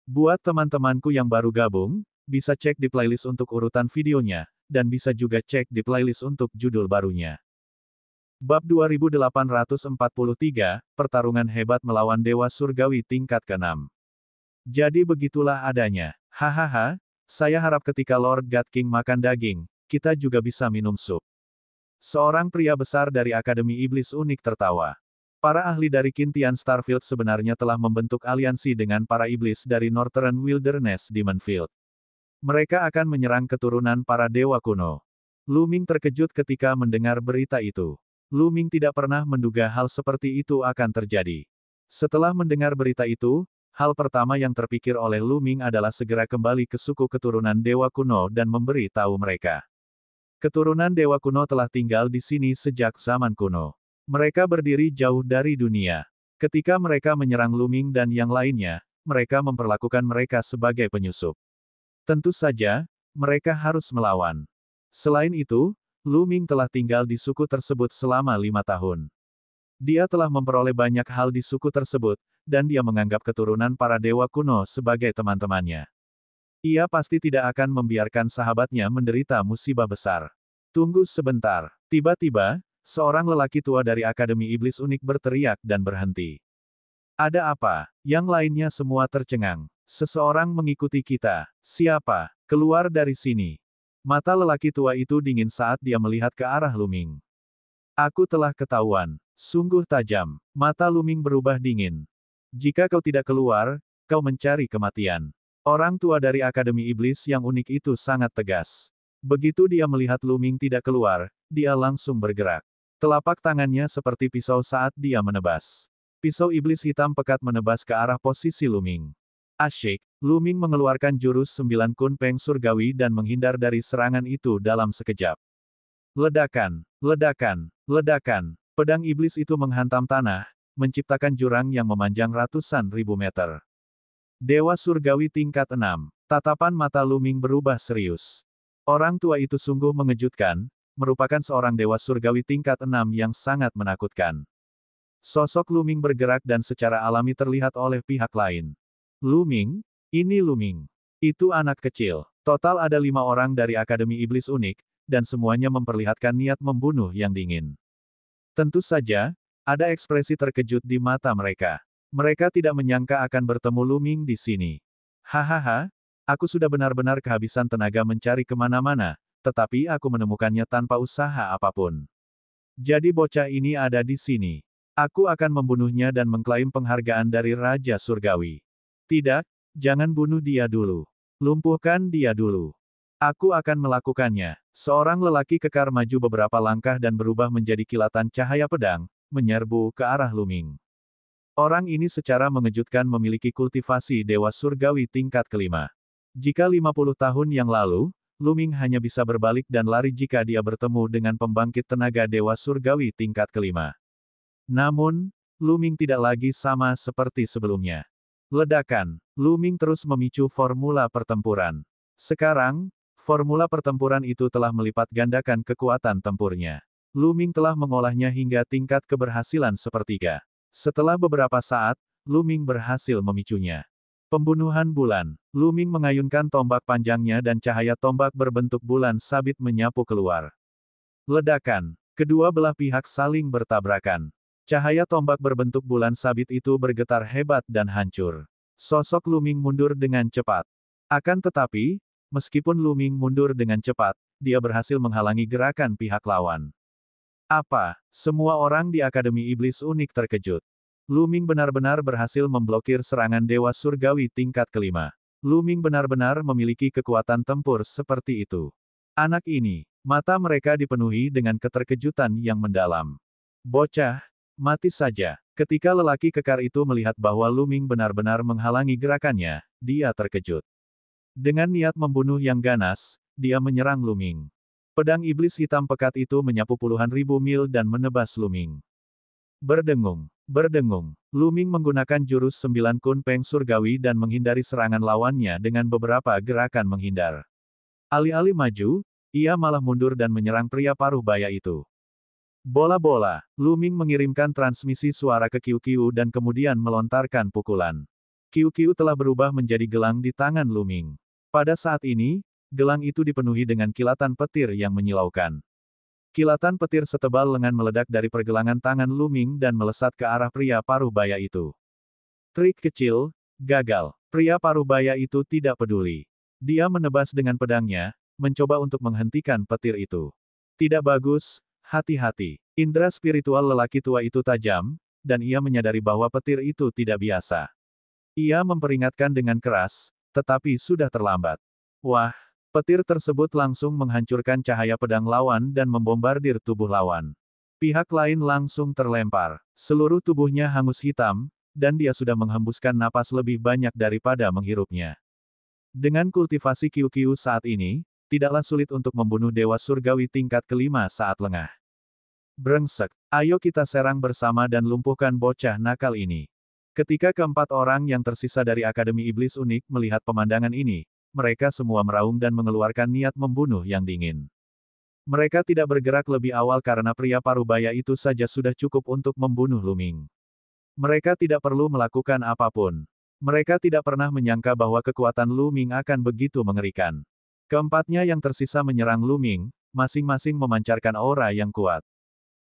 Buat teman-temanku yang baru gabung, bisa cek di playlist untuk urutan videonya, dan bisa juga cek di playlist untuk judul barunya. Bab 2843, Pertarungan Hebat Melawan Dewa Surgawi Tingkat ke-6. Jadi begitulah adanya. Hahaha, saya harap ketika Lord God King makan daging, kita juga bisa minum sup. Seorang pria besar dari Akademi Iblis Unik tertawa. Para ahli dari Kintian Starfield sebenarnya telah membentuk aliansi dengan para iblis dari Northern Wilderness Demon Field. Mereka akan menyerang keturunan para dewa kuno. Lu Ming terkejut ketika mendengar berita itu. Lu Ming tidak pernah menduga hal seperti itu akan terjadi. Setelah mendengar berita itu, hal pertama yang terpikir oleh Lu Ming adalah segera kembali ke suku keturunan dewa kuno dan memberi tahu mereka. Keturunan dewa kuno telah tinggal di sini sejak zaman kuno. Mereka berdiri jauh dari dunia. Ketika mereka menyerang Lu Ming dan yang lainnya, mereka memperlakukan mereka sebagai penyusup. Tentu saja, mereka harus melawan. Selain itu, Lu Ming telah tinggal di suku tersebut selama 5 tahun. Dia telah memperoleh banyak hal di suku tersebut, dan dia menganggap keturunan para dewa kuno sebagai teman-temannya. Ia pasti tidak akan membiarkan sahabatnya menderita musibah besar. Tunggu sebentar. Tiba-tiba, seorang lelaki tua dari Akademi Iblis Unik berteriak dan berhenti. Ada apa? Yang lainnya semua tercengang. Seseorang mengikuti kita. Siapa? Keluar dari sini. Mata lelaki tua itu dingin saat dia melihat ke arah Lu Ming. Aku telah ketahuan. Sungguh tajam. Mata Lu Ming berubah dingin. Jika kau tidak keluar, kau mencari kematian. Orang tua dari Akademi Iblis yang unik itu sangat tegas. Begitu dia melihat Lu Ming tidak keluar, dia langsung bergerak. Telapak tangannya seperti pisau saat dia menebas. Pisau iblis hitam pekat menebas ke arah posisi Lu Ming. Asyik, Lu Ming mengeluarkan jurus 9 kunpeng surgawi dan menghindar dari serangan itu dalam sekejap. Ledakan, ledakan, ledakan. Pedang iblis itu menghantam tanah, menciptakan jurang yang memanjang ratusan ribu meter. Dewa Surgawi tingkat 6. Tatapan mata Lu Ming berubah serius. Orang tua itu sungguh mengejutkan, merupakan seorang Dewa Surgawi tingkat 6 yang sangat menakutkan. Sosok Lu Ming bergerak dan secara alami terlihat oleh pihak lain. Lu Ming? Ini Lu Ming. Itu anak kecil. Total ada 5 orang dari Akademi Iblis Unik, dan semuanya memperlihatkan niat membunuh yang dingin. Tentu saja, ada ekspresi terkejut di mata mereka. Mereka tidak menyangka akan bertemu Lu Ming di sini. Hahaha, aku sudah benar-benar kehabisan tenaga mencari kemana-mana, tetapi aku menemukannya tanpa usaha apapun. Jadi bocah ini ada di sini. Aku akan membunuhnya dan mengklaim penghargaan dari Raja Surgawi. Tidak, jangan bunuh dia dulu. Lumpuhkan dia dulu. Aku akan melakukannya. Seorang lelaki kekar maju beberapa langkah dan berubah menjadi kilatan cahaya pedang, menyerbu ke arah Lu Ming. Orang ini secara mengejutkan memiliki kultivasi Dewa Surgawi tingkat ke-5. Jika 50 tahun yang lalu, Lu Ming hanya bisa berbalik dan lari jika dia bertemu dengan pembangkit tenaga Dewa Surgawi tingkat ke-5. Namun, Lu Ming tidak lagi sama seperti sebelumnya. Ledakan. Lu Ming terus memicu formula pertempuran. Sekarang, formula pertempuran itu telah melipat gandakan kekuatan tempurnya. Lu Ming telah mengolahnya hingga tingkat keberhasilan sepertiga. Setelah beberapa saat, Lu Ming berhasil memicunya. Pembunuhan bulan. Lu Ming mengayunkan tombak panjangnya dan cahaya tombak berbentuk bulan sabit menyapu keluar. Ledakan. Kedua belah pihak saling bertabrakan. Cahaya tombak berbentuk bulan sabit itu bergetar hebat dan hancur. Sosok Lu Ming mundur dengan cepat. Akan tetapi, meskipun Lu Ming mundur dengan cepat, dia berhasil menghalangi gerakan pihak lawan. Apa? Semua orang di Akademi Iblis Unik terkejut. Lu Ming benar-benar berhasil memblokir serangan Dewa Surgawi tingkat ke-5. Lu Ming benar-benar memiliki kekuatan tempur seperti itu. Anak ini, mata mereka dipenuhi dengan keterkejutan yang mendalam. Bocah, mati saja. Ketika lelaki kekar itu melihat bahwa Lu Ming benar-benar menghalangi gerakannya, dia terkejut. Dengan niat membunuh yang ganas, dia menyerang Lu Ming. Pedang iblis hitam pekat itu menyapu puluhan ribu mil dan menebas Lu Ming. Berdengung, berdengung. Lu Ming menggunakan jurus 9 kunpeng surgawi dan menghindari serangan lawannya dengan beberapa gerakan menghindar. Alih-alih maju, ia malah mundur dan menyerang pria paruh baya itu. Bola-bola. Lu Ming mengirimkan transmisi suara ke Qiu Qiu dan kemudian melontarkan pukulan. Qiu telah berubah menjadi gelang di tangan Lu Ming. Pada saat ini, gelang itu dipenuhi dengan kilatan petir yang menyilaukan. Kilatan petir setebal lengan meledak dari pergelangan tangan Lu Ming dan melesat ke arah pria paruh baya itu. Trik kecil, gagal. Pria paruh baya itu tidak peduli. Dia menebas dengan pedangnya, mencoba untuk menghentikan petir itu. Tidak bagus, hati-hati. Indra spiritual lelaki tua itu tajam, dan ia menyadari bahwa petir itu tidak biasa. Ia memperingatkan dengan keras, tetapi sudah terlambat. Wah, petir tersebut langsung menghancurkan cahaya pedang lawan dan membombardir tubuh lawan. Pihak lain langsung terlempar. Seluruh tubuhnya hangus hitam, dan dia sudah menghembuskan napas lebih banyak daripada menghirupnya. Dengan kultivasi Qiu saat ini, tidaklah sulit untuk membunuh Dewa Surgawi tingkat kelima saat lengah. Brengsek, ayo kita serang bersama dan lumpuhkan bocah nakal ini. Ketika keempat orang yang tersisa dari Akademi Iblis Unik melihat pemandangan ini, mereka semua meraung dan mengeluarkan niat membunuh yang dingin. Mereka tidak bergerak lebih awal karena pria parubaya itu saja sudah cukup untuk membunuh Lu Ming. Mereka tidak perlu melakukan apapun. Mereka tidak pernah menyangka bahwa kekuatan Lu Ming akan begitu mengerikan. Keempatnya yang tersisa menyerang Lu Ming, masing-masing memancarkan aura yang kuat.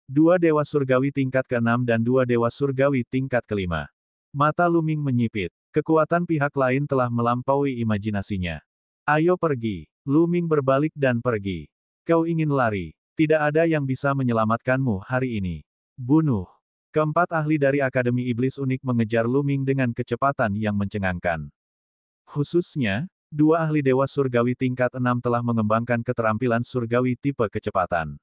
Dua Dewa Surgawi tingkat ke-6 dan dua Dewa Surgawi tingkat ke-5. Mata Lu Ming menyipit. Kekuatan pihak lain telah melampaui imajinasinya. Ayo pergi. Lu Ming berbalik dan pergi. Kau ingin lari. Tidak ada yang bisa menyelamatkanmu hari ini. Bunuh. Keempat ahli dari Akademi Iblis Unik mengejar Lu Ming dengan kecepatan yang mencengangkan. Khususnya, dua ahli Dewa Surgawi tingkat 6 telah mengembangkan keterampilan surgawi tipe kecepatan.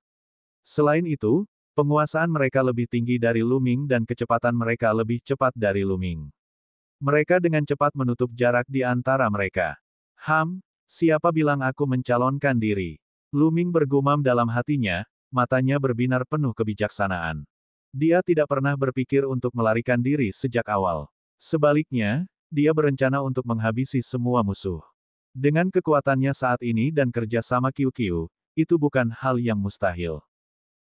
Selain itu, penguasaan mereka lebih tinggi dari Lu Ming dan kecepatan mereka lebih cepat dari Lu Ming. Mereka dengan cepat menutup jarak di antara mereka. Siapa bilang aku mencalonkan diri? Lu Ming bergumam dalam hatinya, matanya berbinar penuh kebijaksanaan. Dia tidak pernah berpikir untuk melarikan diri sejak awal. Sebaliknya, dia berencana untuk menghabisi semua musuh. Dengan kekuatannya saat ini dan kerja sama Qiu, itu bukan hal yang mustahil.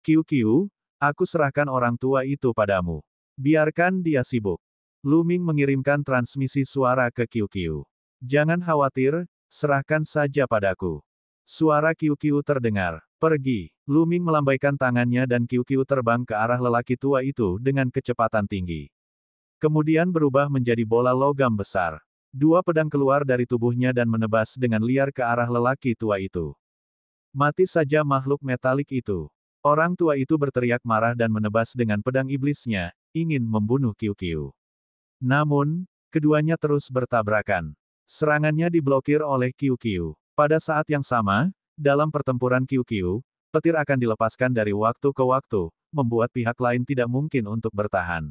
Qiu, aku serahkan orang tua itu padamu. Biarkan dia sibuk. Lu Ming mengirimkan transmisi suara ke Qiu. Jangan khawatir, serahkan saja padaku. Suara Qiu terdengar. Pergi. Lu Ming melambaikan tangannya dan Qiu terbang ke arah lelaki tua itu dengan kecepatan tinggi. Kemudian berubah menjadi bola logam besar. Dua pedang keluar dari tubuhnya dan menebas dengan liar ke arah lelaki tua itu. Mati saja makhluk metalik itu. Orang tua itu berteriak marah dan menebas dengan pedang iblisnya, ingin membunuh Qiu. Namun, keduanya terus bertabrakan. Serangannya diblokir oleh Qiu. Pada saat yang sama, dalam pertempuran Qiu, petir akan dilepaskan dari waktu ke waktu, membuat pihak lain tidak mungkin untuk bertahan.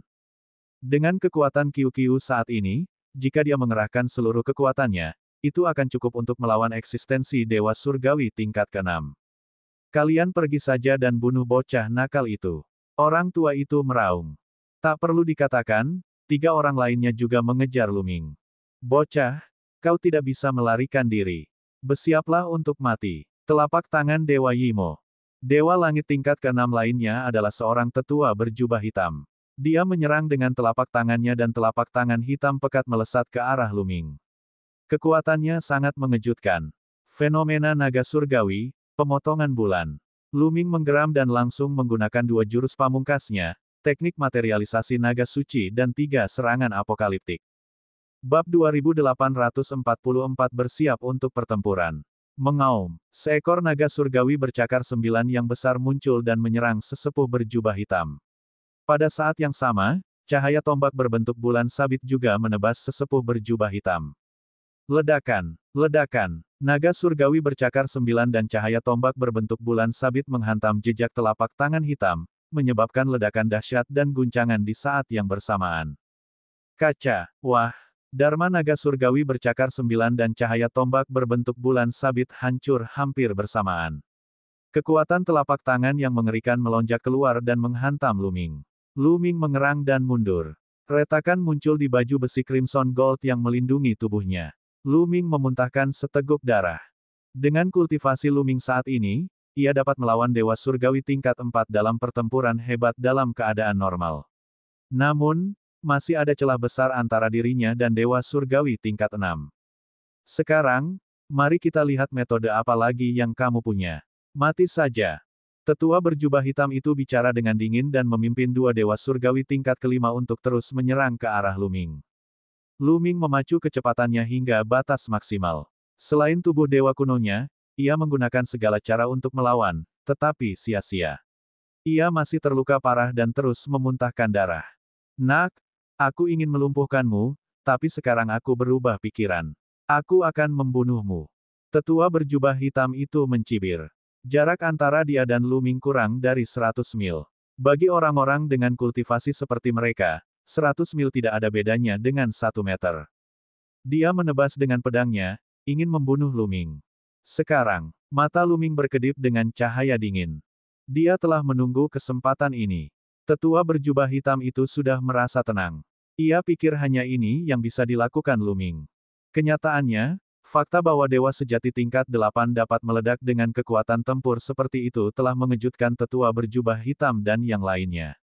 Dengan kekuatan Qiu saat ini, jika dia mengerahkan seluruh kekuatannya, itu akan cukup untuk melawan eksistensi Dewa Surgawi tingkat ke-6. Kalian pergi saja dan bunuh bocah nakal itu. Orang tua itu meraung. Tak perlu dikatakan, tiga orang lainnya juga mengejar Lu Ming. Bocah, kau tidak bisa melarikan diri. Bersiaplah untuk mati. Telapak tangan Dewa Yimo. Dewa Langit tingkat ke-6 lainnya adalah seorang tetua berjubah hitam. Dia menyerang dengan telapak tangannya dan telapak tangan hitam pekat melesat ke arah Lu Ming. Kekuatannya sangat mengejutkan. Fenomena naga surgawi, pemotongan bulan. Lu Ming menggeram dan langsung menggunakan dua jurus pamungkasnya, teknik materialisasi naga suci dan tiga serangan apokaliptik. Bab 2844 bersiap untuk pertempuran. Mengaum. Seekor naga surgawi bercakar 9 yang besar muncul dan menyerang sesepuh berjubah hitam. Pada saat yang sama, cahaya tombak berbentuk bulan sabit juga menebas sesepuh berjubah hitam. Ledakan. Naga surgawi bercakar 9 dan cahaya tombak berbentuk bulan sabit menghantam jejak telapak tangan hitam, menyebabkan ledakan dahsyat dan guncangan di saat yang bersamaan. Kaca. Wah. Dharma naga surgawi bercakar 9 dan cahaya tombak berbentuk bulan sabit hancur hampir bersamaan. Kekuatan telapak tangan yang mengerikan melonjak keluar dan menghantam Lu Ming. Lu Ming mengerang dan mundur. Retakan muncul di baju besi Crimson Gold yang melindungi tubuhnya. Lu Ming memuntahkan seteguk darah. Dengan kultivasi Lu Ming saat ini, ia dapat melawan Dewa Surgawi tingkat 4 dalam pertempuran hebat dalam keadaan normal. Namun, masih ada celah besar antara dirinya dan Dewa Surgawi tingkat 6. Sekarang, mari kita lihat metode apa lagi yang kamu punya. Mati saja. Tetua berjubah hitam itu bicara dengan dingin dan memimpin dua Dewa Surgawi tingkat kelima untuk terus menyerang ke arah Luming. Luming memacu kecepatannya hingga batas maksimal. Selain tubuh dewa kunonya, ia menggunakan segala cara untuk melawan, tetapi sia-sia. Ia masih terluka parah dan terus memuntahkan darah. Nak, aku ingin melumpuhkanmu, tapi sekarang aku berubah pikiran. Aku akan membunuhmu. Tetua berjubah hitam itu mencibir. Jarak antara dia dan Luming kurang dari 100 mil. Bagi orang-orang dengan kultivasi seperti mereka, 100 mil tidak ada bedanya dengan 1 meter. Dia menebas dengan pedangnya, ingin membunuh Luming. Sekarang, mata Luming berkedip dengan cahaya dingin. Dia telah menunggu kesempatan ini. Tetua berjubah hitam itu sudah merasa tenang. Ia pikir hanya ini yang bisa dilakukan Luming. Kenyataannya, fakta bahwa dewa sejati tingkat 8 dapat meledak dengan kekuatan tempur seperti itu telah mengejutkan tetua berjubah hitam dan yang lainnya.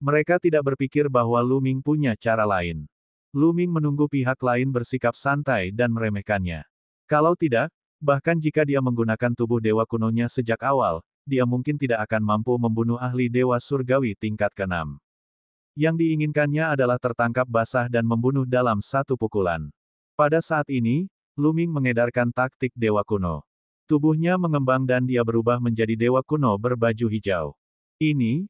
Mereka tidak berpikir bahwa Luming punya cara lain. Luming menunggu pihak lain bersikap santai dan meremehkannya. Kalau tidak, bahkan jika dia menggunakan tubuh dewa kunonya sejak awal, dia mungkin tidak akan mampu membunuh ahli dewa surgawi tingkat ke-6. Yang diinginkannya adalah tertangkap basah dan membunuh dalam satu pukulan. Pada saat ini, Luming mengedarkan taktik dewa kuno. Tubuhnya mengembang dan dia berubah menjadi dewa kuno berbaju hijau. Ini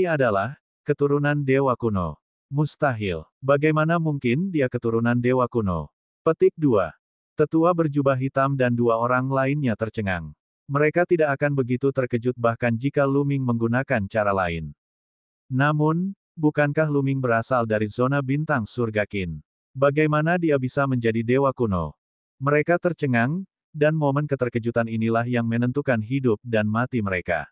adalah keturunan dewa kuno. Mustahil. Bagaimana mungkin dia keturunan dewa kuno? Petik 2. Tetua berjubah hitam dan dua orang lainnya tercengang. Mereka tidak akan begitu terkejut bahkan jika Luming menggunakan cara lain. Namun, bukankah Luming berasal dari zona bintang surga Qin? Bagaimana dia bisa menjadi dewa kuno? Mereka tercengang, dan momen keterkejutan inilah yang menentukan hidup dan mati mereka.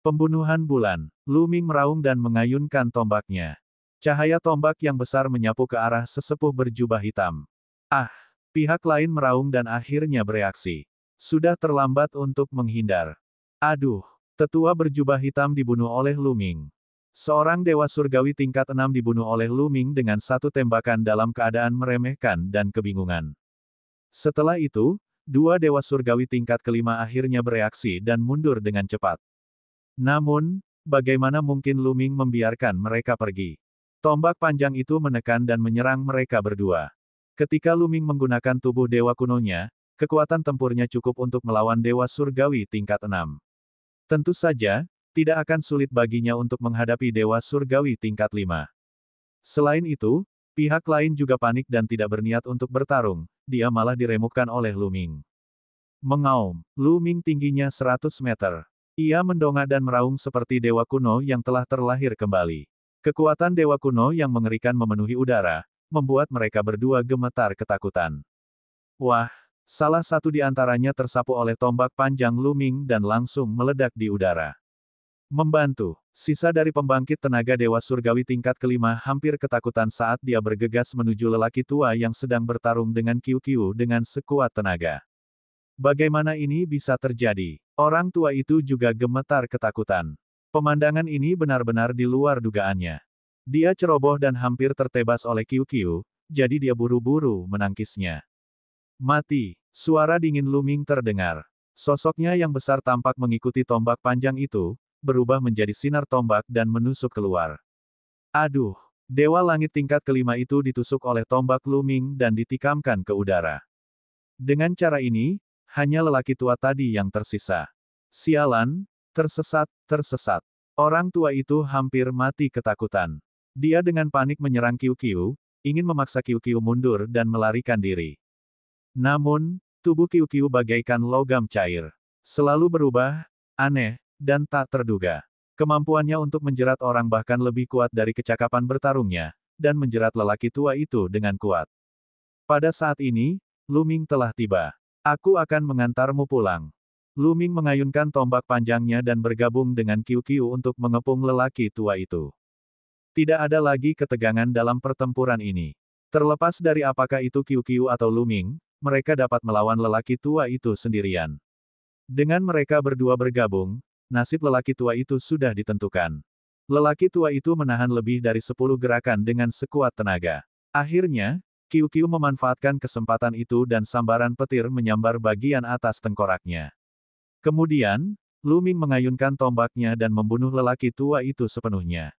Pembunuhan bulan. Luming meraung dan mengayunkan tombaknya. Cahaya tombak yang besar menyapu ke arah sesepuh berjubah hitam. Ah! Pihak lain meraung dan akhirnya bereaksi. Sudah terlambat untuk menghindar. Aduh! Tetua berjubah hitam dibunuh oleh Luming. Seorang dewa surgawi tingkat 6 dibunuh oleh Luming dengan satu tembakan dalam keadaan meremehkan dan kebingungan. Setelah itu, dua dewa surgawi tingkat kelima akhirnya bereaksi dan mundur dengan cepat. Namun, bagaimana mungkin Luming membiarkan mereka pergi? Tombak panjang itu menekan dan menyerang mereka berdua. Ketika Luming menggunakan tubuh dewa kunonya, kekuatan tempurnya cukup untuk melawan dewa surgawi tingkat 6. Tentu saja, tidak akan sulit baginya untuk menghadapi dewa surgawi tingkat 5. Selain itu, pihak lain juga panik dan tidak berniat untuk bertarung, dia malah diremukkan oleh Luming. Mengaum, Luming tingginya 100 meter. Ia mendongak dan meraung seperti dewa kuno yang telah terlahir kembali. Kekuatan dewa kuno yang mengerikan memenuhi udara, membuat mereka berdua gemetar ketakutan. Wah, salah satu di antaranya tersapu oleh tombak panjang Luming dan langsung meledak di udara. Membantu, sisa dari pembangkit tenaga dewa surgawi tingkat kelima hampir ketakutan saat dia bergegas menuju lelaki tua yang sedang bertarung dengan Qiu dengan sekuat tenaga. Bagaimana ini bisa terjadi? Orang tua itu juga gemetar ketakutan. Pemandangan ini benar-benar di luar dugaannya. Dia ceroboh dan hampir tertebas oleh Qiu, jadi dia buru-buru menangkisnya. Mati, suara dingin Luming terdengar. Sosoknya yang besar tampak mengikuti tombak panjang itu, berubah menjadi sinar tombak dan menusuk keluar. Aduh, dewa langit tingkat kelima itu ditusuk oleh tombak Luming dan ditikamkan ke udara. Dengan cara ini, hanya lelaki tua tadi yang tersisa. Sialan, tersesat. Orang tua itu hampir mati ketakutan. Dia dengan panik menyerang Qiu, ingin memaksa Qiu mundur dan melarikan diri. Namun, tubuh Qiu bagaikan logam cair. Selalu berubah, aneh, dan tak terduga. Kemampuannya untuk menjerat orang bahkan lebih kuat dari kecakapan bertarungnya, dan menjerat lelaki tua itu dengan kuat. Pada saat ini, Luming telah tiba. Aku akan mengantarmu pulang. Luming mengayunkan tombak panjangnya dan bergabung dengan Qiu untuk mengepung lelaki tua itu. Tidak ada lagi ketegangan dalam pertempuran ini. Terlepas dari apakah itu Qiu atau Luming, mereka dapat melawan lelaki tua itu sendirian. Dengan mereka berdua bergabung, nasib lelaki tua itu sudah ditentukan. Lelaki tua itu menahan lebih dari 10 gerakan dengan sekuat tenaga. Akhirnya, Qiu Qiu memanfaatkan kesempatan itu dan sambaran petir menyambar bagian atas tengkoraknya. Kemudian, Lu Ming mengayunkan tombaknya dan membunuh lelaki tua itu sepenuhnya.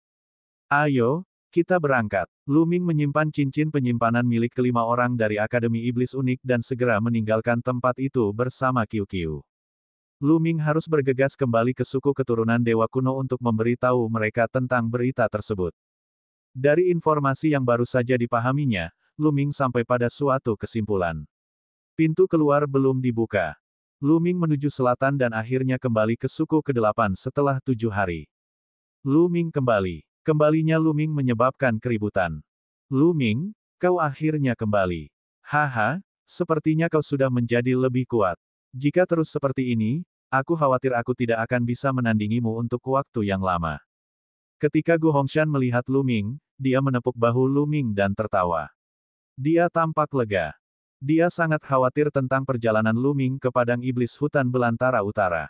Ayo, kita berangkat. Lu Ming menyimpan cincin penyimpanan milik kelima orang dari Akademi Iblis Unik dan segera meninggalkan tempat itu bersama Qiu Qiu. Lu Ming harus bergegas kembali ke suku keturunan Dewa Kuno untuk memberitahu mereka tentang berita tersebut. Dari informasi yang baru saja dipahaminya, Lu Ming sampai pada suatu kesimpulan. Pintu keluar belum dibuka. Lu Ming menuju selatan dan akhirnya kembali ke suku ke-8 setelah 7 hari. Lu Ming kembali. Kembalinya Lu Ming menyebabkan keributan. Lu Ming, kau akhirnya kembali. Haha, sepertinya kau sudah menjadi lebih kuat. Jika terus seperti ini, aku khawatir aku tidak akan bisa menandingimu untuk waktu yang lama. Ketika Gu Hongshan melihat Lu Ming, dia menepuk bahu Lu Ming dan tertawa. Dia tampak lega. Dia sangat khawatir tentang perjalanan Lu Ming ke padang iblis hutan belantara utara.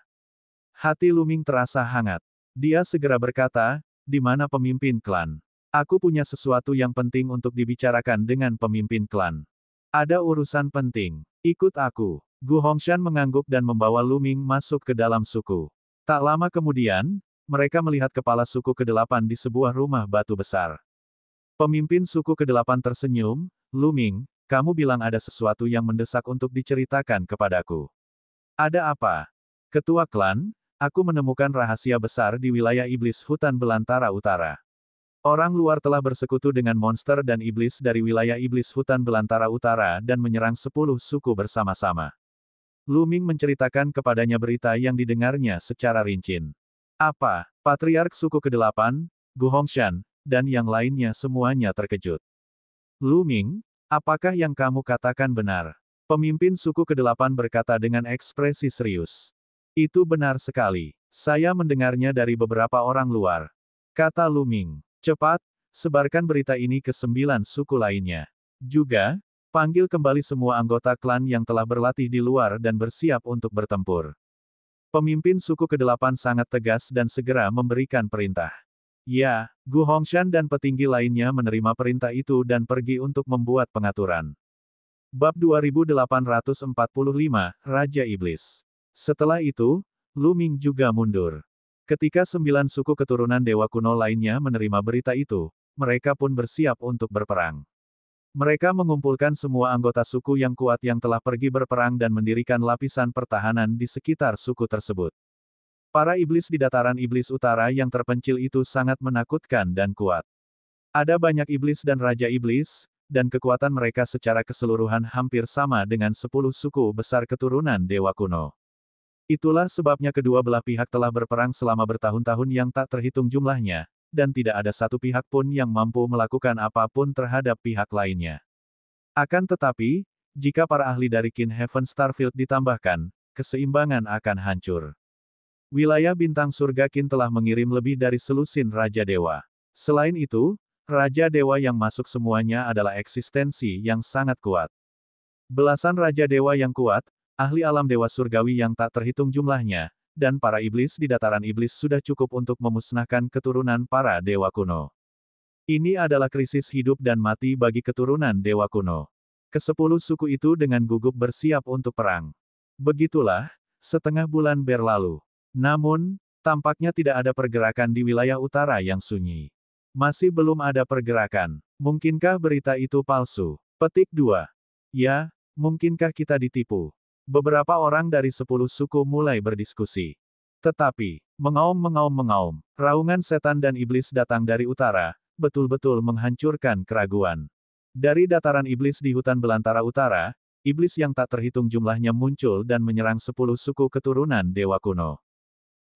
Hati Lu Ming terasa hangat. Dia segera berkata, di mana pemimpin klan? Aku punya sesuatu yang penting untuk dibicarakan dengan pemimpin klan. Ada urusan penting. Ikut aku. Gu Hongshan mengangguk dan membawa Lu Ming masuk ke dalam suku. Tak lama kemudian, mereka melihat kepala suku ke-8 di sebuah rumah batu besar. Pemimpin suku ke-8 tersenyum, Lu Ming, kamu bilang ada sesuatu yang mendesak untuk diceritakan kepadaku. Ada apa? Ketua klan, aku menemukan rahasia besar di wilayah iblis hutan belantara utara. Orang luar telah bersekutu dengan monster dan iblis dari wilayah iblis hutan belantara utara dan menyerang 10 suku bersama-sama. Lu Ming menceritakan kepadanya berita yang didengarnya secara rinci. Apa? Patriark suku ke-8, Gu Hongshan, dan yang lainnya semuanya terkejut. Lu Ming, apakah yang kamu katakan benar? Pemimpin suku ke-8 berkata dengan ekspresi serius. Itu benar sekali. Saya mendengarnya dari beberapa orang luar. Kata Lu Ming. Cepat, sebarkan berita ini ke 9 suku lainnya. Juga, panggil kembali semua anggota klan yang telah berlatih di luar dan bersiap untuk bertempur. Pemimpin suku ke-8 sangat tegas dan segera memberikan perintah. Ya, Gu Hongshan dan petinggi lainnya menerima perintah itu dan pergi untuk membuat pengaturan. Bab 2845, Raja Iblis. Setelah itu, Lu Ming juga mundur. Ketika 9 suku keturunan Dewa Kuno lainnya menerima berita itu, mereka pun bersiap untuk berperang. Mereka mengumpulkan semua anggota suku yang kuat yang telah pergi berperang dan mendirikan lapisan pertahanan di sekitar suku tersebut. Para iblis di dataran iblis utara yang terpencil itu sangat menakutkan dan kuat. Ada banyak iblis dan raja iblis, dan kekuatan mereka secara keseluruhan hampir sama dengan 10 suku besar keturunan Dewa Kuno. Itulah sebabnya kedua belah pihak telah berperang selama bertahun-tahun yang tak terhitung jumlahnya, dan tidak ada satu pihak pun yang mampu melakukan apapun terhadap pihak lainnya. Akan tetapi, jika para ahli dari Kin Heaven Starfield ditambahkan, keseimbangan akan hancur. Wilayah bintang surga Kin telah mengirim lebih dari selusin Raja Dewa. Selain itu, Raja Dewa yang masuk semuanya adalah eksistensi yang sangat kuat. Belasan Raja Dewa yang kuat, ahli alam Dewa Surgawi yang tak terhitung jumlahnya, dan para iblis di dataran iblis sudah cukup untuk memusnahkan keturunan para Dewa Kuno. Ini adalah krisis hidup dan mati bagi keturunan Dewa Kuno. Ke-10 suku itu dengan gugup bersiap untuk perang. Begitulah, setengah bulan berlalu. Namun, tampaknya tidak ada pergerakan di wilayah utara yang sunyi. Masih belum ada pergerakan. Mungkinkah berita itu palsu? Petik 2. Ya, mungkinkah kita ditipu? Beberapa orang dari 10 suku mulai berdiskusi. Tetapi, mengaum, raungan setan dan iblis datang dari utara, betul-betul menghancurkan keraguan. Dari dataran iblis di hutan belantara utara, iblis yang tak terhitung jumlahnya muncul dan menyerang 10 suku keturunan Dewa Kuno.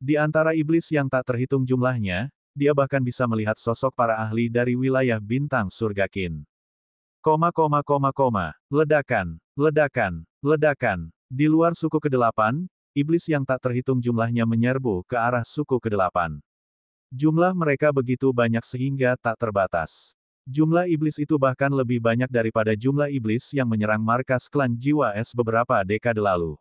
Di antara iblis yang tak terhitung jumlahnya, dia bahkan bisa melihat sosok para ahli dari wilayah bintang surga Kin. Ledakan, ledakan, ledakan. Di luar suku ke-8, iblis yang tak terhitung jumlahnya menyerbu ke arah suku ke-8. Jumlah mereka begitu banyak sehingga tak terbatas. Jumlah iblis itu bahkan lebih banyak daripada jumlah iblis yang menyerang markas klan Jiwa Es beberapa dekade lalu.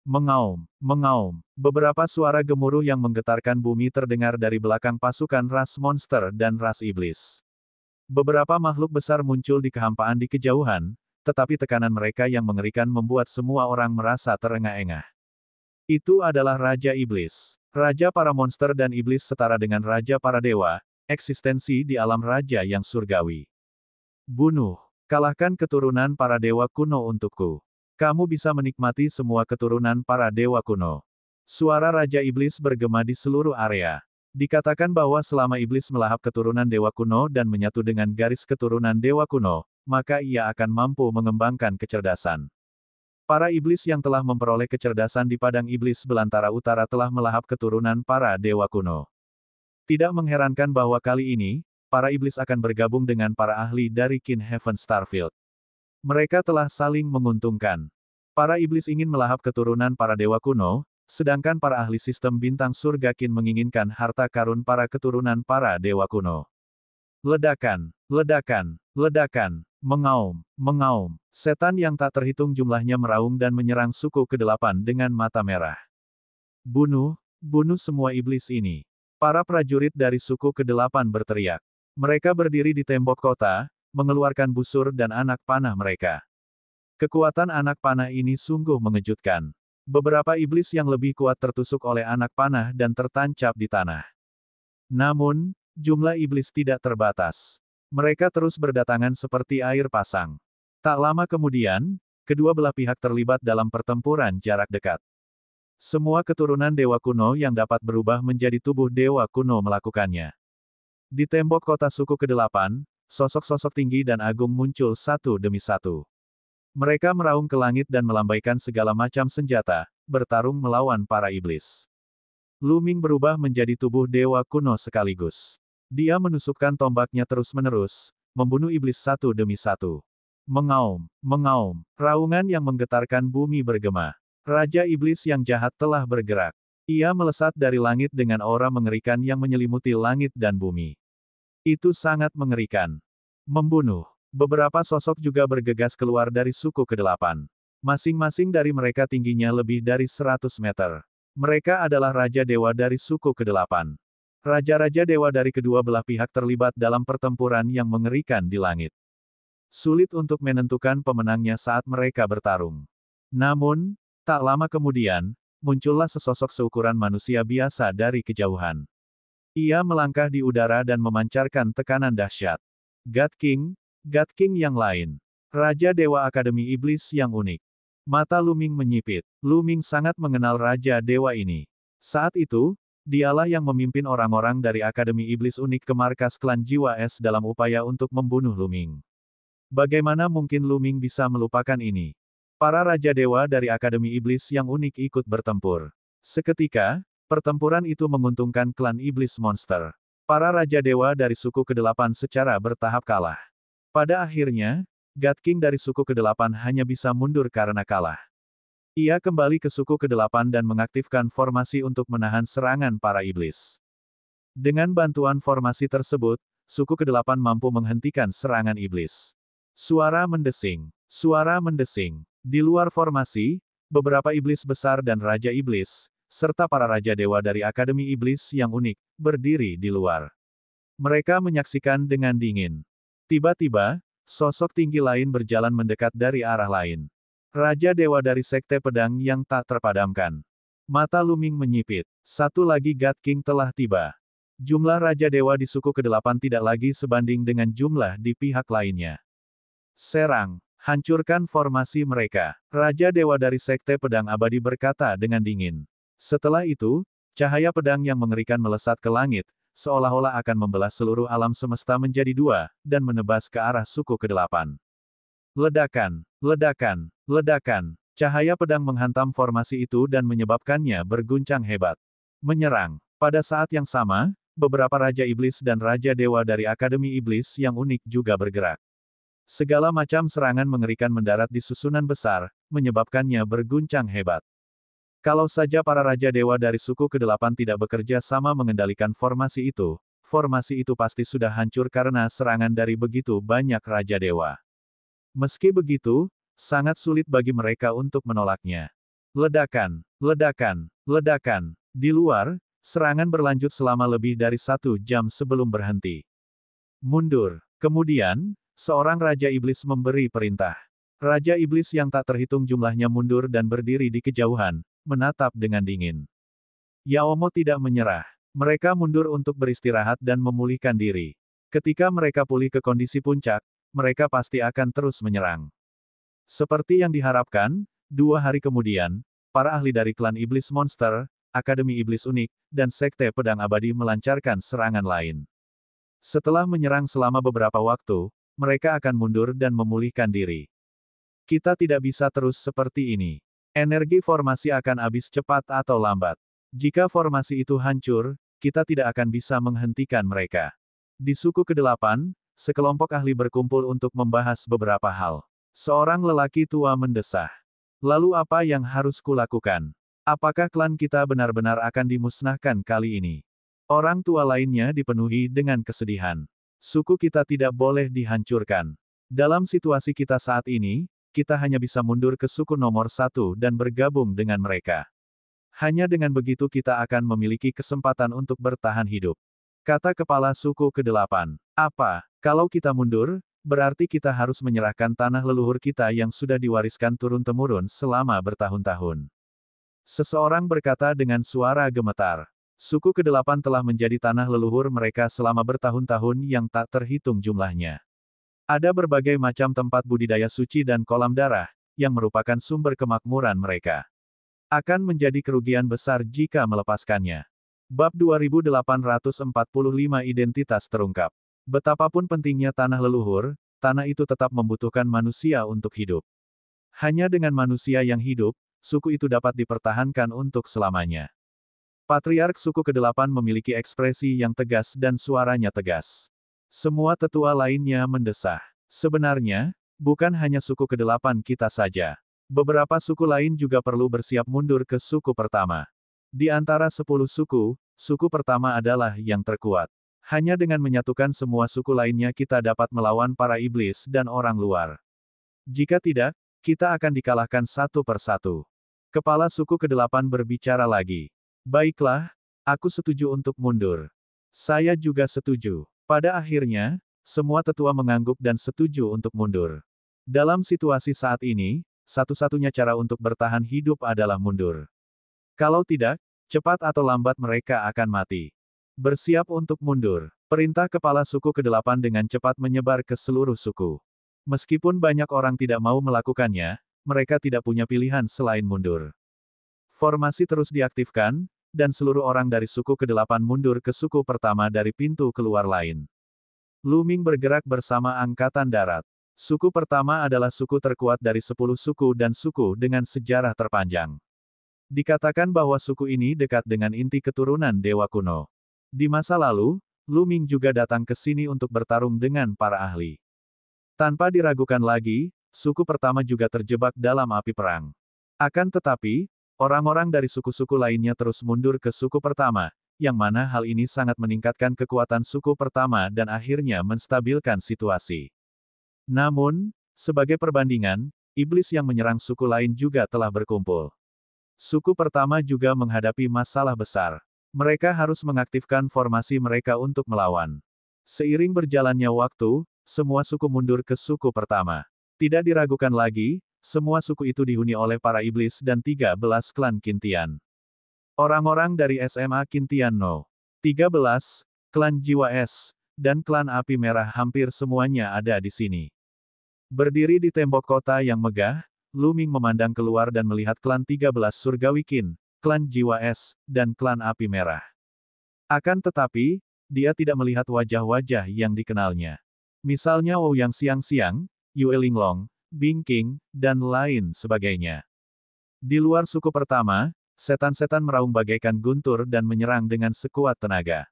Mengaum, mengaum. Beberapa suara gemuruh yang menggetarkan bumi terdengar dari belakang pasukan ras monster dan ras iblis. Beberapa makhluk besar muncul di kehampaan di kejauhan, tetapi tekanan mereka yang mengerikan membuat semua orang merasa terengah-engah. Itu adalah Raja Iblis. Raja para monster dan iblis setara dengan Raja para dewa, eksistensi di alam raja yang surgawi. Bunuh. Kalahkan keturunan para dewa kuno untukku. Kamu bisa menikmati semua keturunan para dewa kuno. Suara Raja Iblis bergema di seluruh area. Dikatakan bahwa selama iblis melahap keturunan dewa kuno dan menyatu dengan garis keturunan dewa kuno, maka ia akan mampu mengembangkan kecerdasan. Para iblis yang telah memperoleh kecerdasan di padang iblis belantara utara telah melahap keturunan para dewa kuno. Tidak mengherankan bahwa kali ini, para iblis akan bergabung dengan para ahli dari Kin Heaven Starfield. Mereka telah saling menguntungkan. Para iblis ingin melahap keturunan para dewa kuno, sedangkan para ahli sistem bintang surga Kin menginginkan harta karun para keturunan para dewa kuno. Ledakan, ledakan, ledakan, mengaum, mengaum. Setan yang tak terhitung jumlahnya meraung dan menyerang suku ke-8 dengan mata merah. Bunuh, bunuh semua iblis ini. Para prajurit dari suku ke-8 berteriak. Mereka berdiri di tembok kota, mengeluarkan busur dan anak panah mereka. Kekuatan anak panah ini sungguh mengejutkan. Beberapa iblis yang lebih kuat tertusuk oleh anak panah dan tertancap di tanah. Namun, jumlah iblis tidak terbatas. Mereka terus berdatangan seperti air pasang. Tak lama kemudian, kedua belah pihak terlibat dalam pertempuran jarak dekat. Semua keturunan dewa kuno yang dapat berubah menjadi tubuh dewa kuno melakukannya. Di tembok kota suku ke-8, sosok-sosok tinggi dan agung muncul satu demi satu. Mereka meraung ke langit dan melambaikan segala macam senjata, bertarung melawan para iblis. Luming berubah menjadi tubuh dewa kuno sekaligus. Dia menusukkan tombaknya terus-menerus, membunuh iblis satu demi satu. Mengaum, mengaum, raungan yang menggetarkan bumi bergema. Raja iblis yang jahat telah bergerak. Ia melesat dari langit dengan aura mengerikan yang menyelimuti langit dan bumi. Itu sangat mengerikan. Membunuh. Beberapa sosok juga bergegas keluar dari suku ke-8. Masing-masing dari mereka tingginya lebih dari 100 meter. Mereka adalah Raja Dewa dari suku ke-8. Raja-raja dewa dari kedua belah pihak terlibat dalam pertempuran yang mengerikan di langit. Sulit untuk menentukan pemenangnya saat mereka bertarung. Namun, tak lama kemudian, muncullah sesosok seukuran manusia biasa dari kejauhan. Ia melangkah di udara dan memancarkan tekanan dahsyat. God King yang lain. Raja Dewa Akademi Iblis yang unik. Mata Luming menyipit. Luming sangat mengenal Raja Dewa ini. Saat itu, dialah yang memimpin orang-orang dari Akademi Iblis unik ke markas klan Jiwa Es dalam upaya untuk membunuh Luming. Bagaimana mungkin Luming bisa melupakan ini? Para Raja Dewa dari Akademi Iblis yang unik ikut bertempur. Seketika, pertempuran itu menguntungkan klan Iblis Monster. Para Raja Dewa dari suku ke-8 secara bertahap kalah. Pada akhirnya, God King dari suku ke-8 hanya bisa mundur karena kalah. Ia kembali ke suku ke-8 dan mengaktifkan formasi untuk menahan serangan para iblis. Dengan bantuan formasi tersebut, suku ke-8 mampu menghentikan serangan iblis. Suara mendesing. Suara mendesing. Di luar formasi, beberapa iblis besar dan Raja Iblis, serta para Raja Dewa dari Akademi Iblis yang unik, berdiri di luar. Mereka menyaksikan dengan dingin. Tiba-tiba, sosok tinggi lain berjalan mendekat dari arah lain. Raja Dewa dari Sekte Pedang yang tak terpadamkan. Mata Luming menyipit. Satu lagi God King telah tiba. Jumlah Raja Dewa di suku ke-8 tidak lagi sebanding dengan jumlah di pihak lainnya. Serang. Hancurkan formasi mereka. Raja Dewa dari Sekte Pedang Abadi berkata dengan dingin. Setelah itu, cahaya pedang yang mengerikan melesat ke langit, seolah-olah akan membelah seluruh alam semesta menjadi dua, dan menebas ke arah suku ke-8. Ledakan, ledakan, ledakan. Cahaya pedang menghantam formasi itu dan menyebabkannya berguncang hebat. Menyerang. Pada saat yang sama, beberapa Raja Iblis dan Raja Dewa dari Akademi Iblis yang unik juga bergerak. Segala macam serangan mengerikan mendarat di susunan besar, menyebabkannya berguncang hebat. Kalau saja para Raja Dewa dari suku ke-8 tidak bekerja sama mengendalikan formasi itu pasti sudah hancur karena serangan dari begitu banyak Raja Dewa. Meski begitu, sangat sulit bagi mereka untuk menolaknya. Ledakan, ledakan, ledakan. Di luar, serangan berlanjut selama lebih dari 1 jam sebelum berhenti. Mundur. Kemudian, seorang Raja Iblis memberi perintah. Raja Iblis yang tak terhitung jumlahnya mundur dan berdiri di kejauhan, menatap dengan dingin. Yaomo tidak menyerah. Mereka mundur untuk beristirahat dan memulihkan diri. Ketika mereka pulih ke kondisi puncak, mereka pasti akan terus menyerang. Seperti yang diharapkan, 2 hari kemudian, para ahli dari klan Iblis Monster, Akademi Iblis Unik, dan Sekte Pedang Abadi melancarkan serangan lain. Setelah menyerang selama beberapa waktu, mereka akan mundur dan memulihkan diri. Kita tidak bisa terus seperti ini. Energi formasi akan habis cepat atau lambat. Jika formasi itu hancur, kita tidak akan bisa menghentikan mereka. Di suku ke-8, sekelompok ahli berkumpul untuk membahas beberapa hal. Seorang lelaki tua mendesah. Lalu apa yang harus kulakukan? Apakah klan kita benar-benar akan dimusnahkan kali ini? Orang tua lainnya dipenuhi dengan kesedihan. Suku kita tidak boleh dihancurkan. Dalam situasi kita saat ini, kita hanya bisa mundur ke suku nomor 1 dan bergabung dengan mereka. Hanya dengan begitu kita akan memiliki kesempatan untuk bertahan hidup. Kata kepala suku ke-8. Apa? Kalau kita mundur, berarti kita harus menyerahkan tanah leluhur kita yang sudah diwariskan turun-temurun selama bertahun-tahun. Seseorang berkata dengan suara gemetar. Suku ke-8 telah menjadi tanah leluhur mereka selama bertahun-tahun yang tak terhitung jumlahnya. Ada berbagai macam tempat budidaya suci dan kolam darah, yang merupakan sumber kemakmuran mereka. Akan menjadi kerugian besar jika melepaskannya. Bab 2845 Identitas terungkap. Betapapun pentingnya tanah leluhur, tanah itu tetap membutuhkan manusia untuk hidup. Hanya dengan manusia yang hidup, suku itu dapat dipertahankan untuk selamanya. Patriark suku ke-8 memiliki ekspresi yang tegas dan suaranya tegas. Semua tetua lainnya mendesah. Sebenarnya, bukan hanya suku ke-8 kita saja. Beberapa suku lain juga perlu bersiap mundur ke suku pertama. Di antara 10 suku, suku pertama adalah yang terkuat. Hanya dengan menyatukan semua suku lainnya kita dapat melawan para iblis dan orang luar. Jika tidak, kita akan dikalahkan satu persatu. Kepala suku ke-8 berbicara lagi. Baiklah, aku setuju untuk mundur. Saya juga setuju. Pada akhirnya, semua tetua mengangguk dan setuju untuk mundur. Dalam situasi saat ini, satu-satunya cara untuk bertahan hidup adalah mundur. Kalau tidak, cepat atau lambat mereka akan mati. Bersiap untuk mundur. Perintah kepala suku ke-8 dengan cepat menyebar ke seluruh suku. Meskipun banyak orang tidak mau melakukannya, mereka tidak punya pilihan selain mundur. Formasi terus diaktifkan, dan seluruh orang dari suku ke-8 mundur ke suku pertama dari pintu keluar lain. Lu Ming bergerak bersama Angkatan Darat. Suku pertama adalah suku terkuat dari 10 suku dan suku dengan sejarah terpanjang. Dikatakan bahwa suku ini dekat dengan inti keturunan Dewa Kuno. Di masa lalu, Lu Ming juga datang ke sini untuk bertarung dengan para ahli. Tanpa diragukan lagi, suku pertama juga terjebak dalam api perang. Akan tetapi, orang-orang dari suku-suku lainnya terus mundur ke suku pertama, yang mana hal ini sangat meningkatkan kekuatan suku pertama dan akhirnya menstabilkan situasi. Namun, sebagai perbandingan, iblis yang menyerang suku lain juga telah berkumpul. Suku pertama juga menghadapi masalah besar. Mereka harus mengaktifkan formasi mereka untuk melawan. Seiring berjalannya waktu, semua suku mundur ke suku pertama. Tidak diragukan lagi, semua suku itu dihuni oleh para iblis dan 13 klan Kintian. Orang-orang dari SMA Kintian No. 13, klan Jiwa Es, dan klan Api Merah hampir semuanya ada di sini. Berdiri di tembok kota yang megah, Lu Ming memandang keluar dan melihat klan 13 Surgawi Qin, klan Jiwa Es, dan klan Api Merah. Akan tetapi, dia tidak melihat wajah-wajah yang dikenalnya. Misalnya Ouyang Xiang-Xiang, Yue Linglong, Bing King, dan lain sebagainya. Di luar suku pertama, setan-setan meraung bagaikan guntur dan menyerang dengan sekuat tenaga.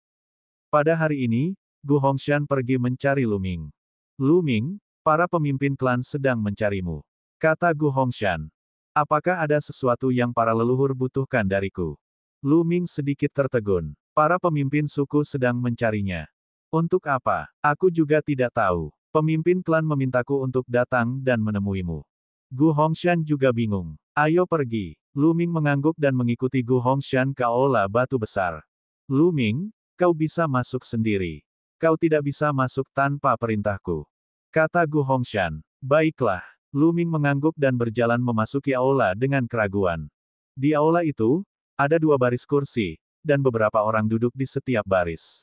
Pada hari ini, Gu Hongshan pergi mencari Lu Ming. Lu Ming, para pemimpin klan sedang mencarimu. Kata Gu Hongshan. Apakah ada sesuatu yang para leluhur butuhkan dariku? Lu Ming sedikit tertegun. Para pemimpin suku sedang mencarinya. Untuk apa? Aku juga tidak tahu. Pemimpin klan memintaku untuk datang dan menemuimu. Gu Hongshan juga bingung. Ayo pergi. Lu Ming mengangguk dan mengikuti Gu Hongshan ke aula batu besar. Lu Ming, kau bisa masuk sendiri. Kau tidak bisa masuk tanpa perintahku. Kata Gu Hongshan. Baiklah. Lu Ming mengangguk dan berjalan memasuki aula dengan keraguan. Di aula itu, ada 2 baris kursi, dan beberapa orang duduk di setiap baris.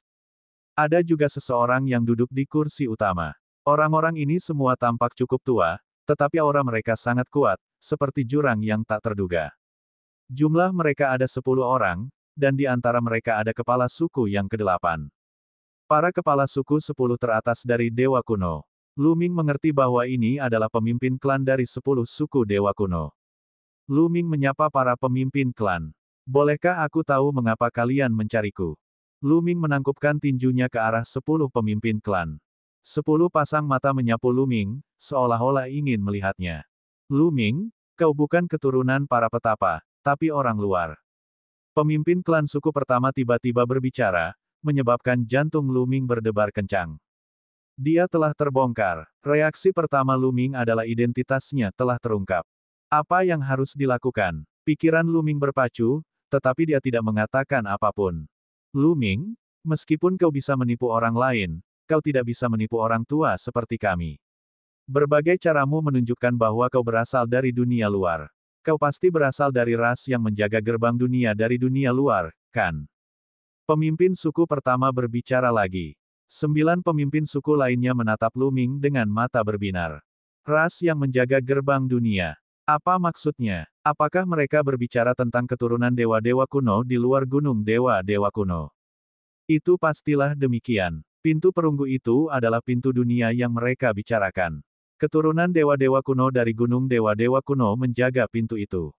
Ada juga seseorang yang duduk di kursi utama. Orang-orang ini semua tampak cukup tua, tetapi aura mereka sangat kuat, seperti jurang yang tak terduga. Jumlah mereka ada 10 orang, dan di antara mereka ada kepala suku yang ke-8. Para kepala suku 10 teratas dari Dewa Kuno. Lu Ming mengerti bahwa ini adalah pemimpin klan dari 10 suku Dewa Kuno. Lu Ming menyapa para pemimpin klan. Bolehkah aku tahu mengapa kalian mencariku? Lu Ming menangkupkan tinjunya ke arah 10 pemimpin klan. 10 pasang mata menyapu Lu Ming, seolah-olah ingin melihatnya. Lu Ming, kau bukan keturunan para petapa, tapi orang luar. Pemimpin klan suku pertama tiba-tiba berbicara, menyebabkan jantung Lu Ming berdebar kencang. Dia telah terbongkar. Reaksi pertama Lu Ming adalah identitasnya telah terungkap. Apa yang harus dilakukan? Pikiran Lu Ming berpacu, tetapi dia tidak mengatakan apapun. Lu Ming, meskipun kau bisa menipu orang lain, kau tidak bisa menipu orang tua seperti kami. Berbagai caramu menunjukkan bahwa kau berasal dari dunia luar. Kau pasti berasal dari ras yang menjaga gerbang dunia dari dunia luar, kan? Pemimpin suku pertama berbicara lagi. 9 pemimpin suku lainnya menatap Lu Ming dengan mata berbinar. Ras yang menjaga gerbang dunia. Apa maksudnya? Apakah mereka berbicara tentang keturunan dewa-dewa kuno di luar gunung dewa-dewa kuno? Itu pastilah demikian. Pintu perunggu itu adalah pintu dunia yang mereka bicarakan. Keturunan dewa-dewa kuno dari gunung dewa-dewa kuno menjaga pintu itu.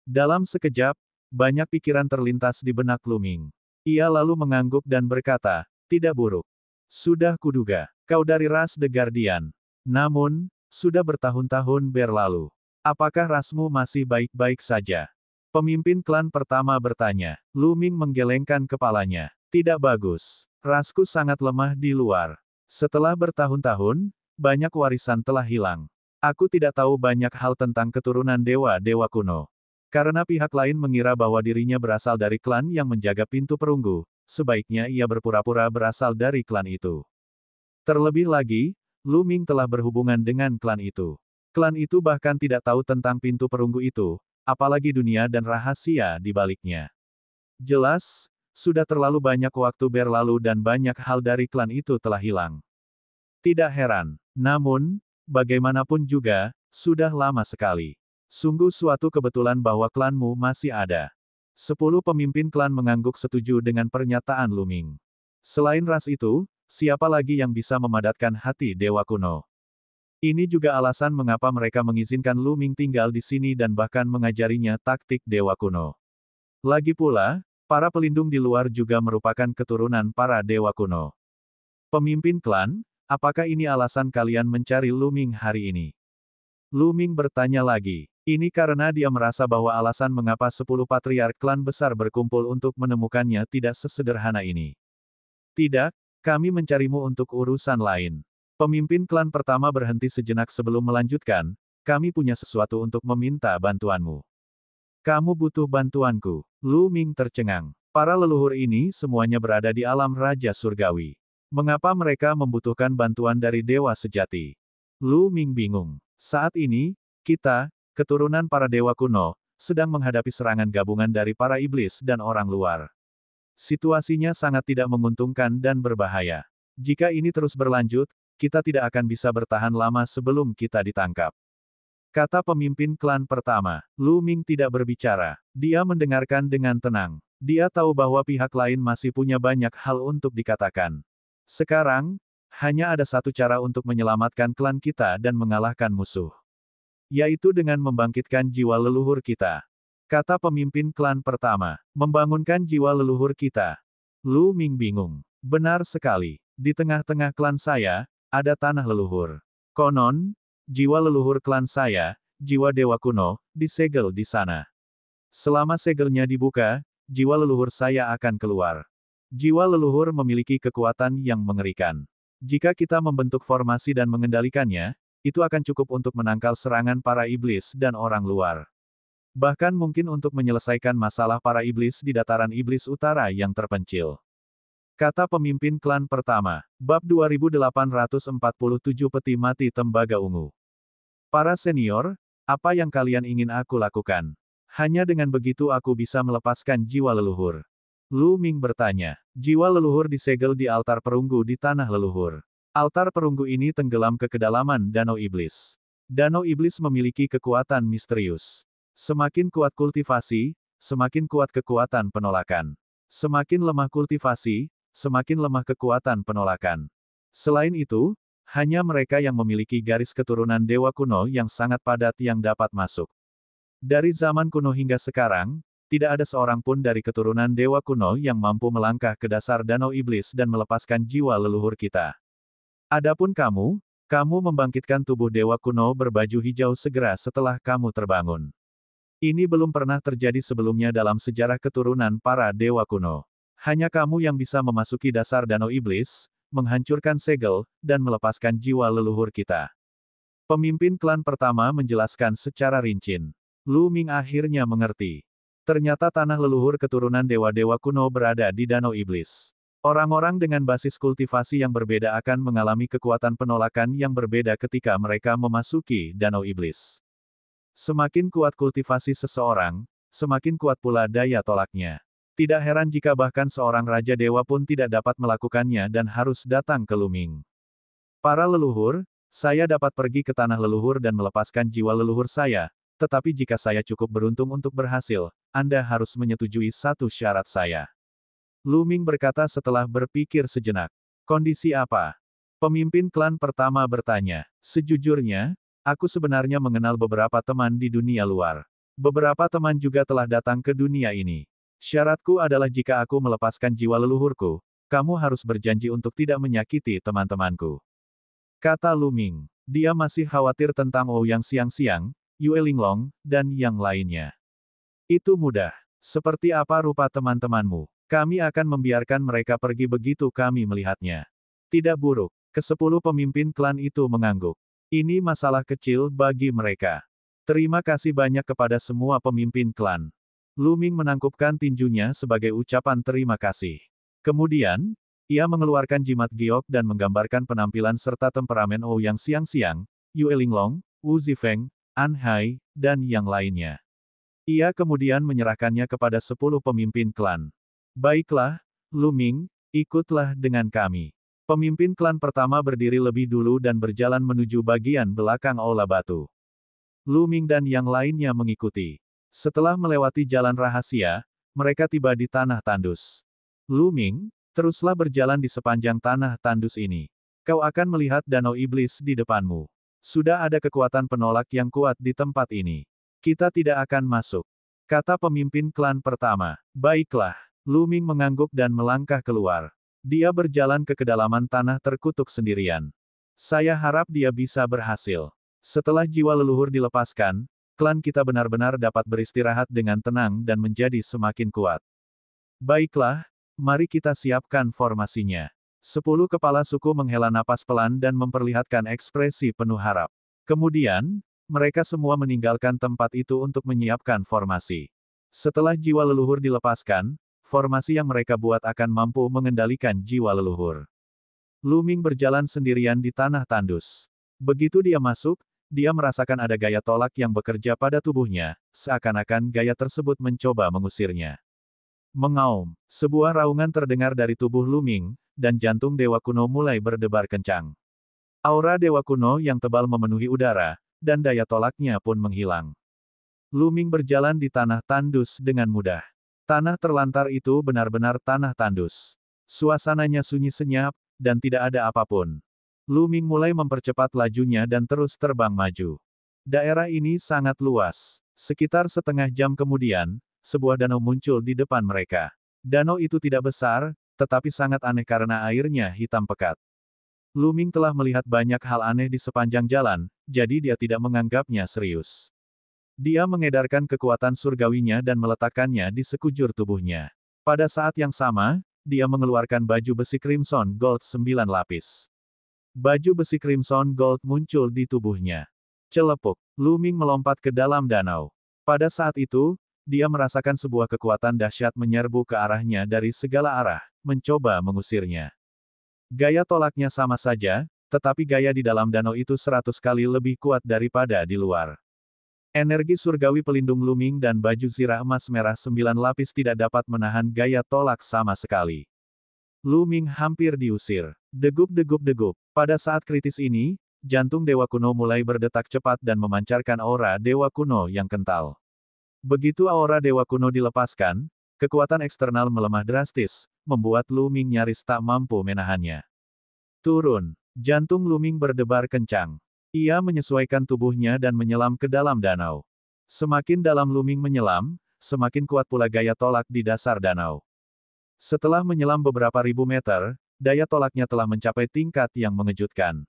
Dalam sekejap, banyak pikiran terlintas di benak Lu Ming. Ia lalu mengangguk dan berkata, tidak buruk. Sudah kuduga, kau dari ras The Guardian. Namun, sudah bertahun-tahun berlalu. Apakah rasmu masih baik-baik saja? Pemimpin klan pertama bertanya. Lu Ming menggelengkan kepalanya. Tidak bagus. Rasku sangat lemah di luar. Setelah bertahun-tahun, banyak warisan telah hilang. Aku tidak tahu banyak hal tentang keturunan dewa-dewa kuno. Karena pihak lain mengira bahwa dirinya berasal dari klan yang menjaga pintu perunggu, sebaiknya ia berpura-pura berasal dari klan itu. Terlebih lagi, Lu Ming telah berhubungan dengan klan itu. Klan itu bahkan tidak tahu tentang pintu perunggu itu, apalagi dunia dan rahasia di baliknya. Jelas, sudah terlalu banyak waktu berlalu dan banyak hal dari klan itu telah hilang. Tidak heran. Namun, bagaimanapun juga, sudah lama sekali. Sungguh suatu kebetulan bahwa klanmu masih ada. 10 pemimpin klan mengangguk setuju dengan pernyataan Lu Ming. Selain ras itu, siapa lagi yang bisa memadatkan hati Dewa Kuno? Ini juga alasan mengapa mereka mengizinkan Lu Ming tinggal di sini dan bahkan mengajarinya taktik Dewa Kuno. Lagi pula, para pelindung di luar juga merupakan keturunan para Dewa Kuno. Pemimpin klan, apakah ini alasan kalian mencari Lu Ming hari ini? Lu Ming bertanya lagi. Ini karena dia merasa bahwa alasan mengapa 10 patriark klan besar berkumpul untuk menemukannya tidak sesederhana ini. Tidak, kami mencarimu untuk urusan lain. Pemimpin klan pertama berhenti sejenak sebelum melanjutkan, kami punya sesuatu untuk meminta bantuanmu. Kamu butuh bantuanku. Lu Ming tercengang. Para leluhur ini semuanya berada di alam Raja Surgawi. Mengapa mereka membutuhkan bantuan dari dewa sejati? Lu Ming bingung. Saat ini, kita, keturunan para dewa kuno, sedang menghadapi serangan gabungan dari para iblis dan orang luar. Situasinya sangat tidak menguntungkan dan berbahaya. Jika ini terus berlanjut, kita tidak akan bisa bertahan lama sebelum kita ditangkap. Kata pemimpin klan pertama. Lu Ming tidak berbicara. Dia mendengarkan dengan tenang. Dia tahu bahwa pihak lain masih punya banyak hal untuk dikatakan. Sekarang, hanya ada satu cara untuk menyelamatkan klan kita dan mengalahkan musuh. Yaitu dengan membangkitkan jiwa leluhur kita. Kata pemimpin klan pertama. Membangunkan jiwa leluhur kita. Lu Ming bingung. Benar sekali. Di tengah-tengah klan saya, ada tanah leluhur. Konon, jiwa leluhur klan saya, jiwa dewa kuno, disegel di sana. Selama segelnya dibuka, jiwa leluhur saya akan keluar. Jiwa leluhur memiliki kekuatan yang mengerikan. Jika kita membentuk formasi dan mengendalikannya, itu akan cukup untuk menangkal serangan para iblis dan orang luar. Bahkan mungkin untuk menyelesaikan masalah para iblis di dataran iblis utara yang terpencil. Kata pemimpin klan pertama. Bab 2847 Peti Mati Tembaga Ungu. Para senior, apa yang kalian ingin aku lakukan? Hanya dengan begitu aku bisa melepaskan jiwa leluhur. Lu Ming bertanya. Jiwa leluhur disegel di altar perunggu di tanah leluhur. Altar perunggu ini tenggelam ke kedalaman danau iblis. Danau iblis memiliki kekuatan misterius. Semakin kuat kultivasi, semakin kuat kekuatan penolakan. Semakin lemah kultivasi, semakin lemah kekuatan penolakan. Selain itu, hanya mereka yang memiliki garis keturunan dewa kuno yang sangat padat yang dapat masuk. Dari zaman kuno hingga sekarang, tidak ada seorang pun dari keturunan dewa kuno yang mampu melangkah ke dasar danau iblis dan melepaskan jiwa leluhur kita. Adapun kamu membangkitkan tubuh dewa kuno berbaju hijau segera setelah kamu terbangun. Ini belum pernah terjadi sebelumnya dalam sejarah keturunan para dewa kuno. Hanya kamu yang bisa memasuki dasar danau iblis, menghancurkan segel, dan melepaskan jiwa leluhur kita. Pemimpin klan pertama menjelaskan secara rinci. Lu Ming akhirnya mengerti. Ternyata tanah leluhur keturunan dewa-dewa kuno berada di danau iblis. Orang-orang dengan basis kultivasi yang berbeda akan mengalami kekuatan penolakan yang berbeda ketika mereka memasuki danau iblis. Semakin kuat kultivasi seseorang, semakin kuat pula daya tolaknya. Tidak heran jika bahkan seorang raja dewa pun tidak dapat melakukannya dan harus datang ke Lu Ming. Para leluhur, saya dapat pergi ke tanah leluhur dan melepaskan jiwa leluhur saya, tetapi jika saya cukup beruntung untuk berhasil, Anda harus menyetujui satu syarat saya. Lu Ming berkata setelah berpikir sejenak. Kondisi apa? Pemimpin klan pertama bertanya. Sejujurnya, aku sebenarnya mengenal beberapa teman di dunia luar. Beberapa teman juga telah datang ke dunia ini. Syaratku adalah jika aku melepaskan jiwa leluhurku, kamu harus berjanji untuk tidak menyakiti teman-temanku. Kata Lu Ming. Dia masih khawatir tentang Ouyang Xiangxiang, Yue Linglong, dan yang lainnya. Itu mudah. Seperti apa rupa teman-temanmu? Kami akan membiarkan mereka pergi begitu kami melihatnya. Tidak buruk. Ke-10 pemimpin klan itu mengangguk. Ini masalah kecil bagi mereka. Terima kasih banyak kepada semua pemimpin klan. Lu Ming menangkupkan tinjunya sebagai ucapan terima kasih. Kemudian, ia mengeluarkan jimat giok dan menggambarkan penampilan serta temperamen Ouyang Xiangxiang, Yue Linglong, Wu Zifeng, An Hai, dan yang lainnya. Ia kemudian menyerahkannya kepada 10 pemimpin klan. Baiklah, Lu Ming, ikutlah dengan kami. Pemimpin klan pertama berdiri lebih dulu dan berjalan menuju bagian belakang aula batu. Lu Ming dan yang lainnya mengikuti. Setelah melewati jalan rahasia, mereka tiba di tanah tandus. Lu Ming, teruslah berjalan di sepanjang tanah tandus ini. Kau akan melihat danau iblis di depanmu. Sudah ada kekuatan penolak yang kuat di tempat ini. Kita tidak akan masuk. Kata pemimpin klan pertama. Baiklah. Lu Ming mengangguk dan melangkah keluar. Dia berjalan ke kedalaman tanah terkutuk sendirian. Saya harap dia bisa berhasil. Setelah jiwa leluhur dilepaskan, klan kita benar-benar dapat beristirahat dengan tenang dan menjadi semakin kuat. Baiklah, mari kita siapkan formasinya. 10 kepala suku menghela napas pelan dan memperlihatkan ekspresi penuh harap. Kemudian, mereka semua meninggalkan tempat itu untuk menyiapkan formasi. Setelah jiwa leluhur dilepaskan, formasi yang mereka buat akan mampu mengendalikan jiwa leluhur. Lu Ming berjalan sendirian di tanah tandus. Begitu dia masuk, dia merasakan ada gaya tolak yang bekerja pada tubuhnya, seakan-akan gaya tersebut mencoba mengusirnya. Mengaum, sebuah raungan terdengar dari tubuh Lu Ming, dan jantung dewa kuno mulai berdebar kencang. Aura dewa kuno yang tebal memenuhi udara, dan daya tolaknya pun menghilang. Lu Ming berjalan di tanah tandus dengan mudah. Tanah terlantar itu benar-benar tanah tandus. Suasananya sunyi senyap, dan tidak ada apapun. Lu Ming mulai mempercepat lajunya dan terus terbang maju. Daerah ini sangat luas. Sekitar setengah jam kemudian, sebuah danau muncul di depan mereka. Danau itu tidak besar, tetapi sangat aneh karena airnya hitam pekat. Lu Ming telah melihat banyak hal aneh di sepanjang jalan, jadi dia tidak menganggapnya serius. Dia mengedarkan kekuatan surgawinya dan meletakkannya di sekujur tubuhnya. Pada saat yang sama, dia mengeluarkan baju besi Crimson Gold 9 lapis. Baju besi Crimson Gold muncul di tubuhnya. Celepuk, Lu Ming melompat ke dalam danau. Pada saat itu, dia merasakan sebuah kekuatan dahsyat menyerbu ke arahnya dari segala arah, mencoba mengusirnya. Gaya tolaknya sama saja, tetapi gaya di dalam danau itu 100 kali lebih kuat daripada di luar. Energi surgawi pelindung Luming dan baju zirah emas merah 9 lapis tidak dapat menahan gaya tolak sama sekali. Luming hampir diusir. Degup-degup-degup. Pada saat kritis ini, jantung Dewa Kuno mulai berdetak cepat dan memancarkan aura Dewa Kuno yang kental. Begitu aura Dewa Kuno dilepaskan, kekuatan eksternal melemah drastis, membuat Luming nyaris tak mampu menahannya. Turun. Jantung Luming berdebar kencang. Ia menyesuaikan tubuhnya dan menyelam ke dalam danau. Semakin dalam Luming menyelam, semakin kuat pula gaya tolak di dasar danau. Setelah menyelam beberapa ribu meter, daya tolaknya telah mencapai tingkat yang mengejutkan.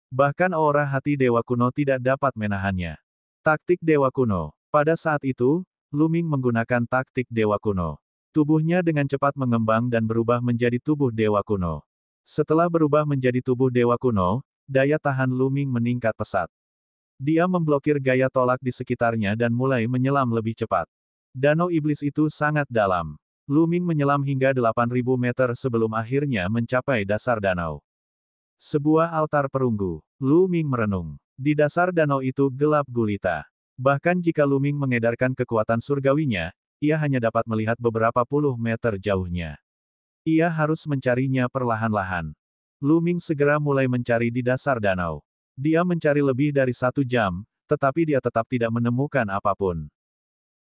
Bahkan aura hati Dewa Kuno tidak dapat menahannya. Taktik Dewa Kuno. Pada saat itu, Luming menggunakan taktik Dewa Kuno. Tubuhnya dengan cepat mengembang dan berubah menjadi tubuh Dewa Kuno. Setelah berubah menjadi tubuh Dewa Kuno, daya tahan Luming meningkat pesat. Dia memblokir gaya tolak di sekitarnya dan mulai menyelam lebih cepat. Danau iblis itu sangat dalam. Luming menyelam hingga 8.000 meter sebelum akhirnya mencapai dasar danau. Sebuah altar perunggu. Luming merenung. Di dasar danau itu gelap gulita. Bahkan jika Luming mengedarkan kekuatan surgawinya, ia hanya dapat melihat beberapa puluh meter jauhnya. Ia harus mencarinya perlahan-lahan. Luming segera mulai mencari di dasar danau. Dia mencari lebih dari 1 jam, tetapi dia tetap tidak menemukan apapun.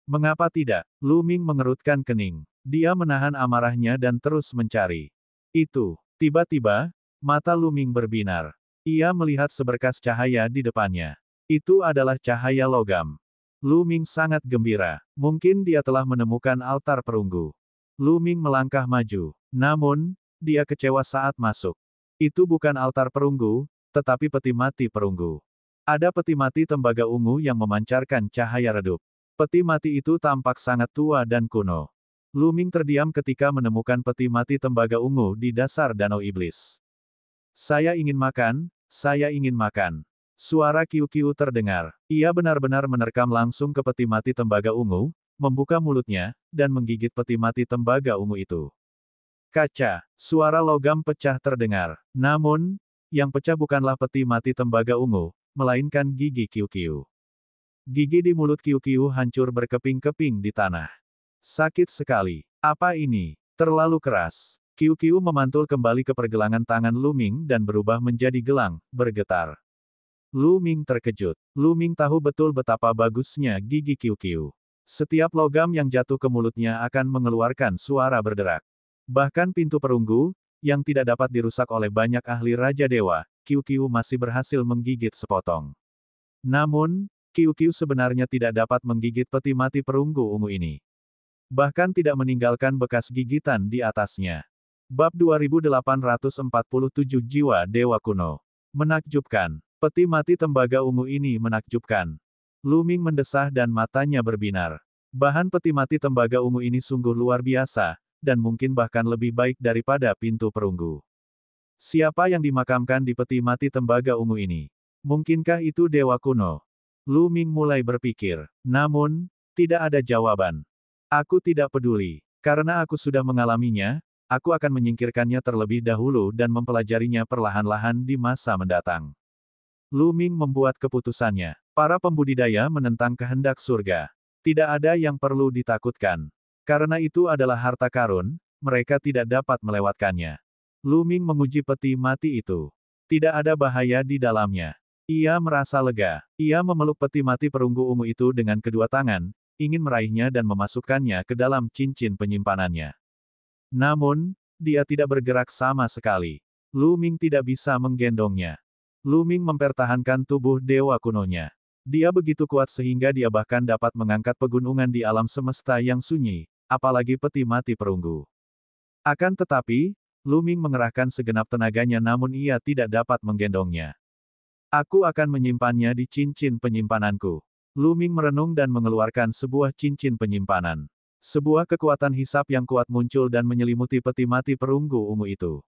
Mengapa tidak? Luming mengerutkan kening. Dia menahan amarahnya dan terus mencari. Tiba-tiba, mata Luming berbinar. Ia melihat seberkas cahaya di depannya. Itu adalah cahaya logam. Luming sangat gembira. Mungkin dia telah menemukan altar perunggu. Luming melangkah maju. Namun, dia kecewa saat masuk. Itu bukan altar perunggu, tetapi peti mati perunggu. Ada peti mati tembaga ungu yang memancarkan cahaya redup. Peti mati itu tampak sangat tua dan kuno. Luming terdiam ketika menemukan peti mati tembaga ungu di dasar danau iblis. Saya ingin makan, saya ingin makan. Suara kiu-kiu terdengar. Ia benar-benar menerkam langsung ke peti mati tembaga ungu, membuka mulutnya, dan menggigit peti mati tembaga ungu itu. Kaca, suara logam pecah terdengar. Namun, yang pecah bukanlah peti mati tembaga ungu, melainkan gigi kiu-kiu. Gigi di mulut kiu-kiu hancur berkeping-keping di tanah. Sakit sekali. Apa ini? Terlalu keras. Kiu-kiu memantul kembali ke pergelangan tangan Luming dan berubah menjadi gelang, bergetar. Luming terkejut. Luming tahu betul betapa bagusnya gigi kiu-kiu. Setiap logam yang jatuh ke mulutnya akan mengeluarkan suara berderak. Bahkan pintu perunggu, yang tidak dapat dirusak oleh banyak ahli Raja Dewa, kiu-kiu masih berhasil menggigit sepotong. Namun, kiu-kiu sebenarnya tidak dapat menggigit peti mati perunggu ungu ini. Bahkan tidak meninggalkan bekas gigitan di atasnya. Bab 2847 Jiwa Dewa Kuno. Menakjubkan. Peti mati tembaga ungu ini menakjubkan. Luming mendesah dan matanya berbinar. Bahan peti mati tembaga ungu ini sungguh luar biasa, dan mungkin bahkan lebih baik daripada pintu perunggu. Siapa yang dimakamkan di peti mati tembaga ungu ini? Mungkinkah itu Dewa Kuno? Luming mulai berpikir. Namun, tidak ada jawaban. Aku tidak peduli. Karena aku sudah mengalaminya, aku akan menyingkirkannya terlebih dahulu dan mempelajarinya perlahan-lahan di masa mendatang. Luming membuat keputusannya. Para pembudidaya menentang kehendak surga. Tidak ada yang perlu ditakutkan. Karena itu adalah harta karun, mereka tidak dapat melewatkannya. Luming menguji peti mati itu. Tidak ada bahaya di dalamnya. Ia merasa lega. Ia memeluk peti mati perunggu ungu itu dengan kedua tangan, ingin meraihnya dan memasukkannya ke dalam cincin penyimpanannya. Namun, dia tidak bergerak sama sekali. Luming tidak bisa menggendongnya. Luming mempertahankan tubuh Dewa Kunonya. Dia begitu kuat sehingga dia bahkan dapat mengangkat pegunungan di alam semesta yang sunyi, apalagi peti mati perunggu. Akan tetapi, Luming mengerahkan segenap tenaganya namun ia tidak dapat menggendongnya. Aku akan menyimpannya di cincin penyimpananku. Luming merenung dan mengeluarkan sebuah cincin penyimpanan. Sebuah kekuatan hisap yang kuat muncul dan menyelimuti peti mati perunggu ungu itu.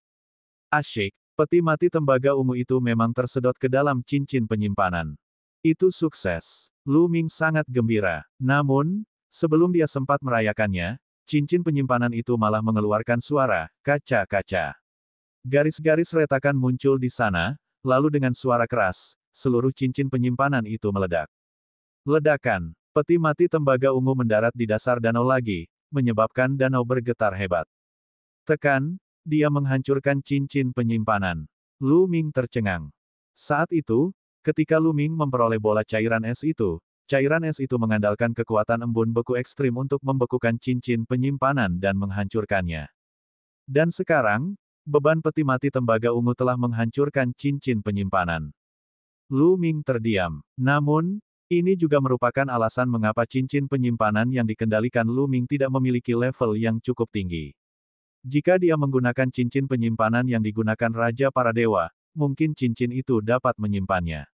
Asyik, peti mati tembaga ungu itu memang tersedot ke dalam cincin penyimpanan. Itu sukses. Lu Ming sangat gembira. Namun, sebelum dia sempat merayakannya, cincin penyimpanan itu malah mengeluarkan suara, kaca-kaca. Garis-garis retakan muncul di sana, lalu dengan suara keras, seluruh cincin penyimpanan itu meledak. Ledakan. Peti mati tembaga ungu mendarat di dasar danau lagi, menyebabkan danau bergetar hebat. Tekan, dia menghancurkan cincin penyimpanan. Lu Ming tercengang. Saat itu, ketika Lu Ming memperoleh bola cairan es itu mengandalkan kekuatan embun beku ekstrim untuk membekukan cincin penyimpanan dan menghancurkannya. Dan sekarang, beban peti mati tembaga ungu telah menghancurkan cincin penyimpanan. Lu Ming terdiam. Namun, ini juga merupakan alasan mengapa cincin penyimpanan yang dikendalikan Lu Ming tidak memiliki level yang cukup tinggi. Jika dia menggunakan cincin penyimpanan yang digunakan Raja para Dewa, mungkin cincin itu dapat menyimpannya.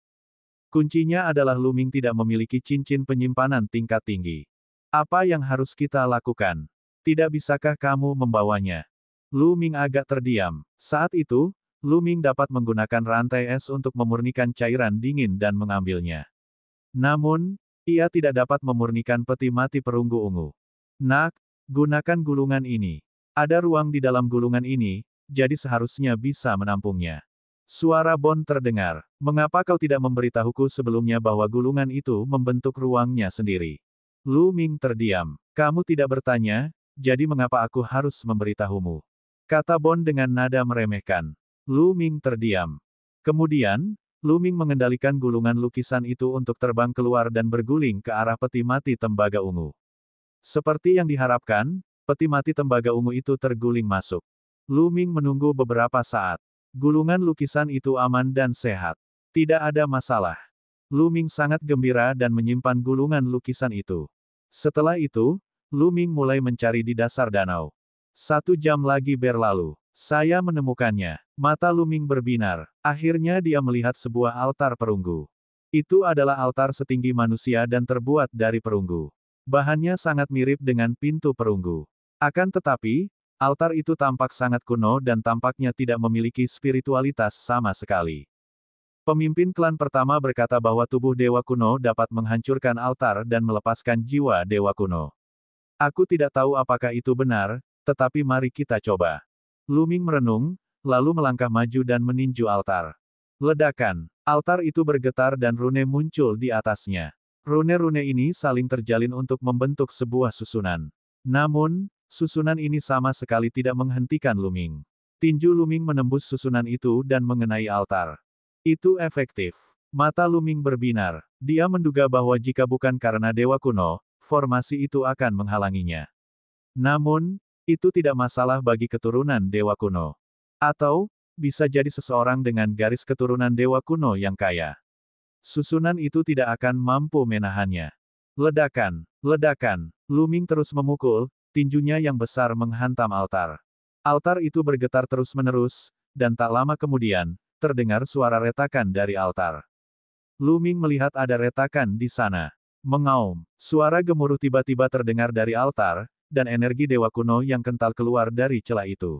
Kuncinya adalah Lu Ming tidak memiliki cincin penyimpanan tingkat tinggi. Apa yang harus kita lakukan? Tidak bisakah kamu membawanya? Lu Ming agak terdiam. Saat itu, Lu Ming dapat menggunakan rantai es untuk memurnikan cairan dingin dan mengambilnya. Namun, ia tidak dapat memurnikan peti mati perunggu ungu. Nak, gunakan gulungan ini. Ada ruang di dalam gulungan ini, jadi seharusnya bisa menampungnya. Suara Bon terdengar. Mengapa kau tidak memberitahuku sebelumnya bahwa gulungan itu membentuk ruangnya sendiri? Lu Ming terdiam. Kamu tidak bertanya, jadi mengapa aku harus memberitahumu? Kata Bon dengan nada meremehkan. Lu Ming terdiam. Kemudian, Lu Ming mengendalikan gulungan lukisan itu untuk terbang keluar dan berguling ke arah peti mati tembaga ungu. Seperti yang diharapkan, peti mati tembaga ungu itu terguling masuk. Lu Ming menunggu beberapa saat. Gulungan lukisan itu aman dan sehat. Tidak ada masalah. Lu Ming sangat gembira dan menyimpan gulungan lukisan itu. Setelah itu, Lu Ming mulai mencari di dasar danau. 1 jam lagi berlalu. Saya menemukannya. Mata Lu Ming berbinar. Akhirnya dia melihat sebuah altar perunggu. Itu adalah altar setinggi manusia dan terbuat dari perunggu. Bahannya sangat mirip dengan pintu perunggu. Akan tetapi, altar itu tampak sangat kuno dan tampaknya tidak memiliki spiritualitas sama sekali. Pemimpin klan pertama berkata bahwa tubuh dewa kuno dapat menghancurkan altar dan melepaskan jiwa dewa kuno. Aku tidak tahu apakah itu benar, tetapi mari kita coba. Lu Ming merenung, lalu melangkah maju dan meninju altar. Ledakan. Altar itu bergetar dan rune muncul di atasnya. Rune-rune ini saling terjalin untuk membentuk sebuah susunan. Namun, susunan ini sama sekali tidak menghentikan Lu Ming. Tinju Lu Ming menembus susunan itu dan mengenai altar. Itu efektif. Mata Lu Ming berbinar. Dia menduga bahwa jika bukan karena dewa kuno, formasi itu akan menghalanginya. Namun, itu tidak masalah bagi keturunan dewa kuno. Atau, bisa jadi seseorang dengan garis keturunan dewa kuno yang kaya. Susunan itu tidak akan mampu menahannya. Ledakan. Ledakan. Lu Ming terus memukul, tinjunya yang besar menghantam altar. Altar itu bergetar terus-menerus, dan tak lama kemudian, terdengar suara retakan dari altar. Lu Ming melihat ada retakan di sana. Mengaum. Suara gemuruh tiba-tiba terdengar dari altar, dan energi dewa kuno yang kental keluar dari celah itu.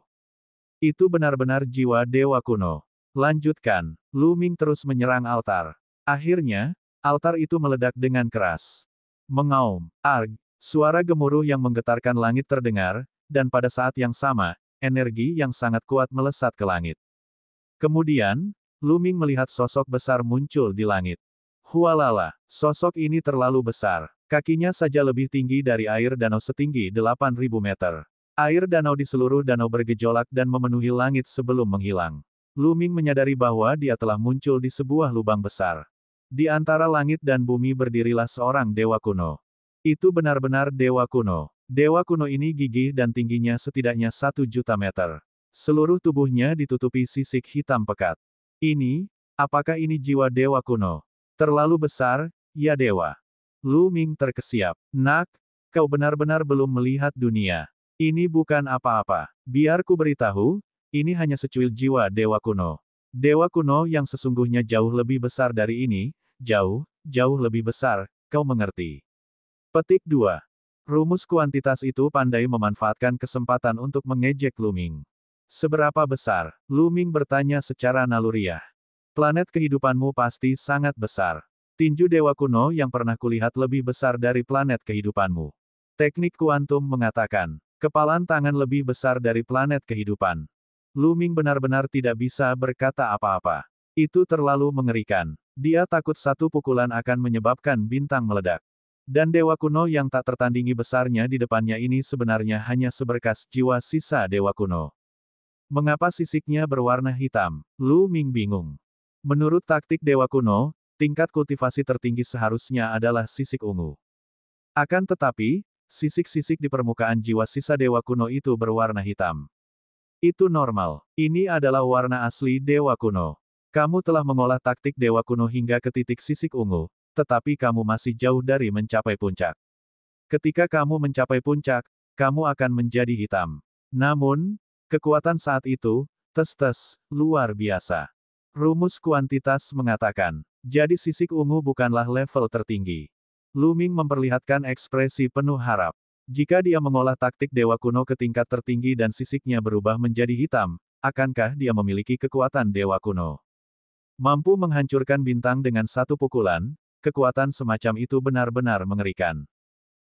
Itu benar-benar jiwa dewa kuno. Lanjutkan. Lu Ming terus menyerang altar. Akhirnya, altar itu meledak dengan keras. Mengaum. Arg. Suara gemuruh yang menggetarkan langit terdengar, dan pada saat yang sama, energi yang sangat kuat melesat ke langit. Kemudian, Lu Ming melihat sosok besar muncul di langit. Hualala, sosok ini terlalu besar. Kakinya saja lebih tinggi dari air danau setinggi 8.000 meter. Air danau di seluruh danau bergejolak dan memenuhi langit sebelum menghilang. Lu Ming menyadari bahwa dia telah muncul di sebuah lubang besar. Di antara langit dan bumi berdirilah seorang dewa kuno. Itu benar-benar dewa kuno. Dewa kuno ini gigih dan tingginya setidaknya 1 juta meter. Seluruh tubuhnya ditutupi sisik hitam pekat. Apakah ini jiwa dewa kuno? Terlalu besar, ya dewa. Lu Ming terkesiap. Nak, kau benar-benar belum melihat dunia. Ini bukan apa-apa. Biar ku beritahu, ini hanya secuil jiwa dewa kuno. Dewa kuno yang sesungguhnya jauh lebih besar dari ini, jauh, jauh lebih besar, kau mengerti. Petik 2. Rumus kuantitas itu pandai memanfaatkan kesempatan untuk mengejek Lu Ming. Seberapa besar? Lu Ming bertanya secara naluriah. Planet kehidupanmu pasti sangat besar. Tinju dewa kuno yang pernah kulihat lebih besar dari planet kehidupanmu. Teknik kuantum mengatakan, kepalan tangan lebih besar dari planet kehidupan. Lu Ming benar-benar tidak bisa berkata apa-apa. Itu terlalu mengerikan. Dia takut satu pukulan akan menyebabkan bintang meledak. Dan dewa kuno yang tak tertandingi besarnya di depannya ini sebenarnya hanya seberkas jiwa sisa dewa kuno. Mengapa sisiknya berwarna hitam? Lu Ming bingung. Menurut taktik dewa kuno, tingkat kultivasi tertinggi seharusnya adalah sisik ungu. Akan tetapi, sisik-sisik di permukaan jiwa sisa dewa kuno itu berwarna hitam. Itu normal. Ini adalah warna asli dewa kuno. Kamu telah mengolah taktik dewa kuno hingga ke titik sisik ungu, tetapi kamu masih jauh dari mencapai puncak. Ketika kamu mencapai puncak, kamu akan menjadi hitam. Namun, kekuatan saat itu, tes-tes, luar biasa. Rumus kuantitas mengatakan, jadi sisik ungu bukanlah level tertinggi. Lu Ming memperlihatkan ekspresi penuh harap. Jika dia mengolah taktik dewa kuno ke tingkat tertinggi dan sisiknya berubah menjadi hitam, akankah dia memiliki kekuatan dewa kuno? Mampu menghancurkan bintang dengan satu pukulan, kekuatan semacam itu benar-benar mengerikan.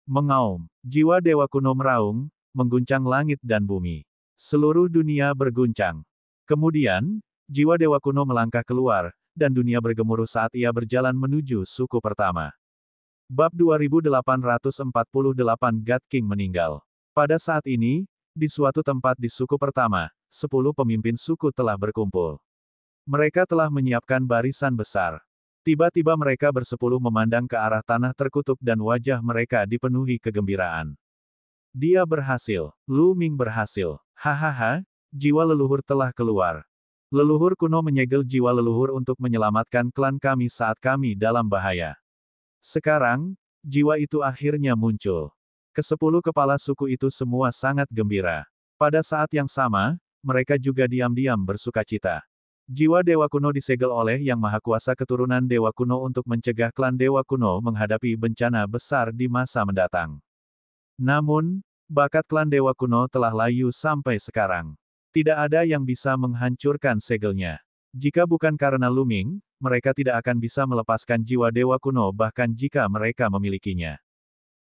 Mengaum, jiwa dewa kuno meraung, mengguncang langit dan bumi. Seluruh dunia berguncang. Kemudian, jiwa dewa kuno melangkah keluar, dan dunia bergemuruh saat ia berjalan menuju suku pertama. Bab 2848 God King meninggal. Pada saat ini, di suatu tempat di suku pertama, 10 pemimpin suku telah berkumpul. Mereka telah menyiapkan barisan besar. Tiba-tiba mereka bersepuluh memandang ke arah tanah terkutuk dan wajah mereka dipenuhi kegembiraan. Dia berhasil. Lu Ming berhasil. Hahaha, jiwa leluhur telah keluar. Leluhur kuno menyegel jiwa leluhur untuk menyelamatkan klan kami saat kami dalam bahaya. Sekarang, jiwa itu akhirnya muncul. Kesepuluh kepala suku itu semua sangat gembira. Pada saat yang sama, mereka juga diam-diam bersukacita. Jiwa dewa kuno disegel oleh Yang Maha Kuasa keturunan dewa kuno untuk mencegah klan dewa kuno menghadapi bencana besar di masa mendatang. Namun, bakat klan dewa kuno telah layu sampai sekarang. Tidak ada yang bisa menghancurkan segelnya. Jika bukan karena Lu Ming, mereka tidak akan bisa melepaskan jiwa dewa kuno bahkan jika mereka memilikinya.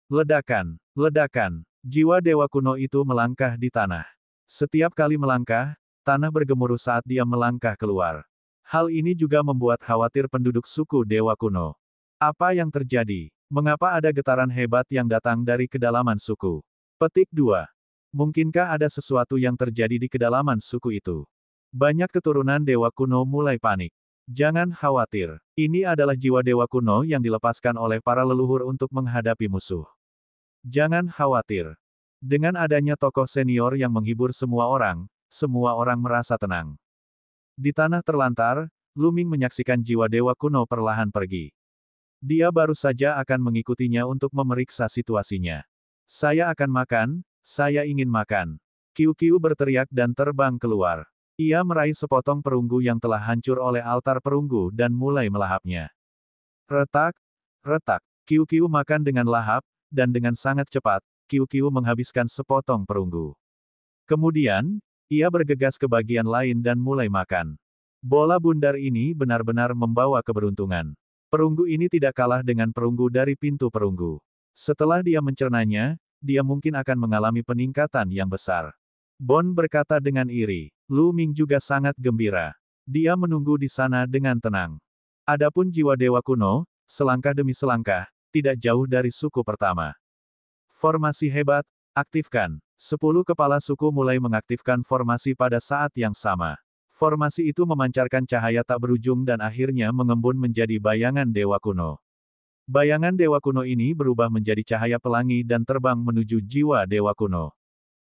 Ledakan, ledakan, jiwa dewa kuno itu melangkah di tanah. Setiap kali melangkah, tanah bergemuruh saat dia melangkah keluar. Hal ini juga membuat khawatir penduduk suku dewa kuno. Apa yang terjadi? Mengapa ada getaran hebat yang datang dari kedalaman suku? Petik 2. Mungkinkah ada sesuatu yang terjadi di kedalaman suku itu? Banyak keturunan dewa kuno mulai panik. Jangan khawatir. Ini adalah jiwa dewa kuno yang dilepaskan oleh para leluhur untuk menghadapi musuh. Jangan khawatir. Dengan adanya tokoh senior yang menghibur semua orang merasa tenang. Di tanah terlantar, Lu Ming menyaksikan jiwa dewa kuno perlahan pergi. Dia baru saja akan mengikutinya untuk memeriksa situasinya. Saya akan makan. Saya ingin makan. Kiu-Kiu berteriak dan terbang keluar. Ia meraih sepotong perunggu yang telah hancur oleh altar perunggu dan mulai melahapnya. Retak, retak. Kiu-Kiu makan dengan lahap, dan dengan sangat cepat, Kiu-Kiu menghabiskan sepotong perunggu. Kemudian, ia bergegas ke bagian lain dan mulai makan. Bola bundar ini benar-benar membawa keberuntungan. Perunggu ini tidak kalah dengan perunggu dari pintu perunggu. Setelah dia mencernanya, dia mungkin akan mengalami peningkatan yang besar. Bon berkata dengan iri. Lu Ming juga sangat gembira. Dia menunggu di sana dengan tenang. Adapun jiwa dewa kuno, selangkah demi selangkah, tidak jauh dari suku pertama. Formasi hebat, aktifkan. 10 kepala suku mulai mengaktifkan formasi pada saat yang sama. Formasi itu memancarkan cahaya tak berujung dan akhirnya mengembun menjadi bayangan dewa kuno. Bayangan dewa kuno ini berubah menjadi cahaya pelangi dan terbang menuju jiwa dewa kuno.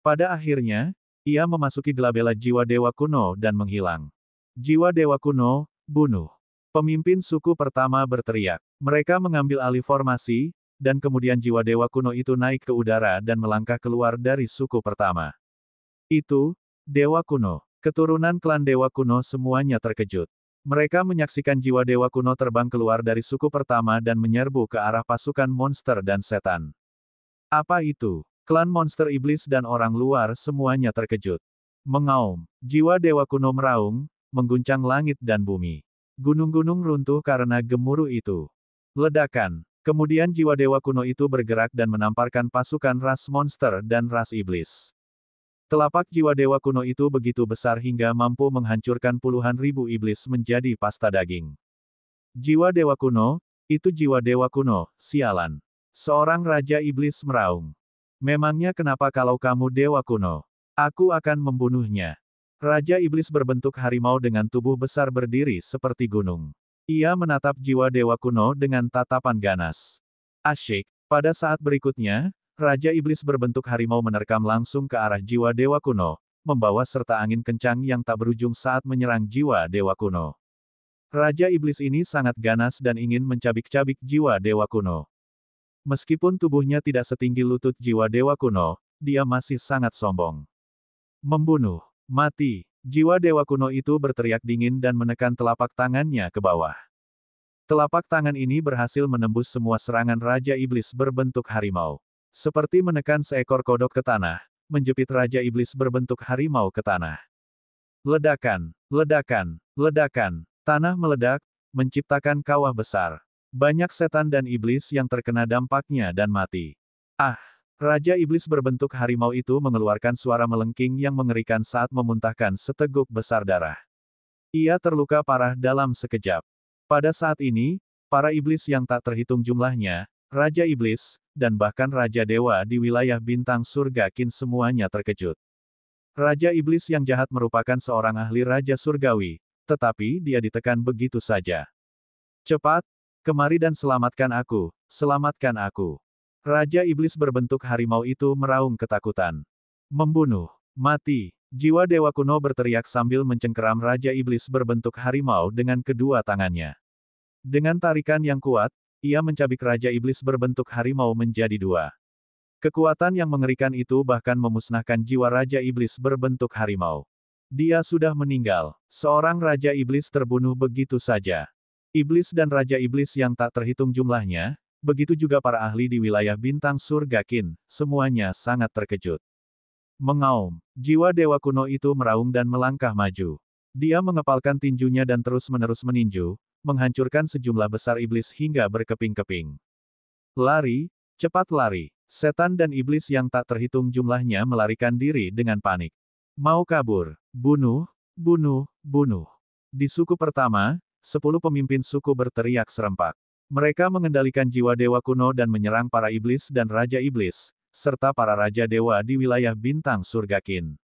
Pada akhirnya, ia memasuki gelabela jiwa dewa kuno dan menghilang. Jiwa dewa kuno, bunuh. Pemimpin suku pertama berteriak. Mereka mengambil alih formasi, dan kemudian jiwa dewa kuno itu naik ke udara dan melangkah keluar dari suku pertama. Itu, dewa kuno. Keturunan klan dewa kuno semuanya terkejut. Mereka menyaksikan jiwa dewa kuno terbang keluar dari suku pertama dan menyerbu ke arah pasukan monster dan setan. Apa itu? Klan monster iblis dan orang luar semuanya terkejut. Mengaum, jiwa dewa kuno meraung, mengguncang langit dan bumi. Gunung-gunung runtuh karena gemuruh itu. Ledakan. Kemudian jiwa dewa kuno itu bergerak dan menamparkan pasukan ras monster dan ras iblis. Telapak jiwa dewa kuno itu begitu besar hingga mampu menghancurkan puluhan ribu iblis menjadi pasta daging. Jiwa dewa kuno, itu jiwa dewa kuno, sialan. Seorang raja iblis meraung. Memangnya kenapa kalau kamu dewa kuno? Aku akan membunuhnya. Raja iblis berbentuk harimau dengan tubuh besar berdiri seperti gunung. Ia menatap jiwa dewa kuno dengan tatapan ganas. Asyik. Pada saat berikutnya, Raja Iblis berbentuk harimau menerkam langsung ke arah jiwa dewa kuno, membawa serta angin kencang yang tak berujung saat menyerang jiwa dewa kuno. Raja Iblis ini sangat ganas dan ingin mencabik-cabik jiwa dewa kuno. Meskipun tubuhnya tidak setinggi lutut jiwa dewa kuno, dia masih sangat sombong. Membunuh, mati. Jiwa dewa kuno itu berteriak dingin dan menekan telapak tangannya ke bawah. Telapak tangan ini berhasil menembus semua serangan Raja Iblis berbentuk harimau. Seperti menekan seekor kodok ke tanah, menjepit Raja Iblis berbentuk harimau ke tanah. Ledakan, ledakan, ledakan. Tanah meledak, menciptakan kawah besar. Banyak setan dan iblis yang terkena dampaknya dan mati. Ah! Raja Iblis berbentuk harimau itu mengeluarkan suara melengking yang mengerikan saat memuntahkan seteguk besar darah. Ia terluka parah dalam sekejap. Pada saat ini, para iblis yang tak terhitung jumlahnya, Raja Iblis, dan bahkan Raja Dewa di wilayah bintang surga Kin semuanya terkejut. Raja Iblis yang jahat merupakan seorang ahli Raja Surgawi, tetapi dia ditekan begitu saja. Cepat, kemari dan selamatkan aku, selamatkan aku. Raja Iblis berbentuk harimau itu meraung ketakutan. Membunuh, mati. Jiwa dewa kuno berteriak sambil mencengkeram Raja Iblis berbentuk harimau dengan kedua tangannya. Dengan tarikan yang kuat, ia mencabik Raja Iblis berbentuk harimau menjadi dua. Kekuatan yang mengerikan itu bahkan memusnahkan jiwa Raja Iblis berbentuk harimau. Dia sudah meninggal. Seorang Raja Iblis terbunuh begitu saja. Iblis dan Raja Iblis yang tak terhitung jumlahnya, begitu juga para ahli di wilayah bintang surga Kin, semuanya sangat terkejut. Mengaum. Jiwa dewa kuno itu meraung dan melangkah maju. Dia mengepalkan tinjunya dan terus-menerus meninju, menghancurkan sejumlah besar iblis hingga berkeping-keping. Lari, cepat lari. Setan dan iblis yang tak terhitung jumlahnya melarikan diri dengan panik. Mau kabur. Bunuh, bunuh, bunuh. Di suku pertama, 10 pemimpin suku berteriak serempak. Mereka mengendalikan jiwa dewa kuno dan menyerang para iblis dan Raja Iblis, serta para Raja Dewa di wilayah bintang surga Kin.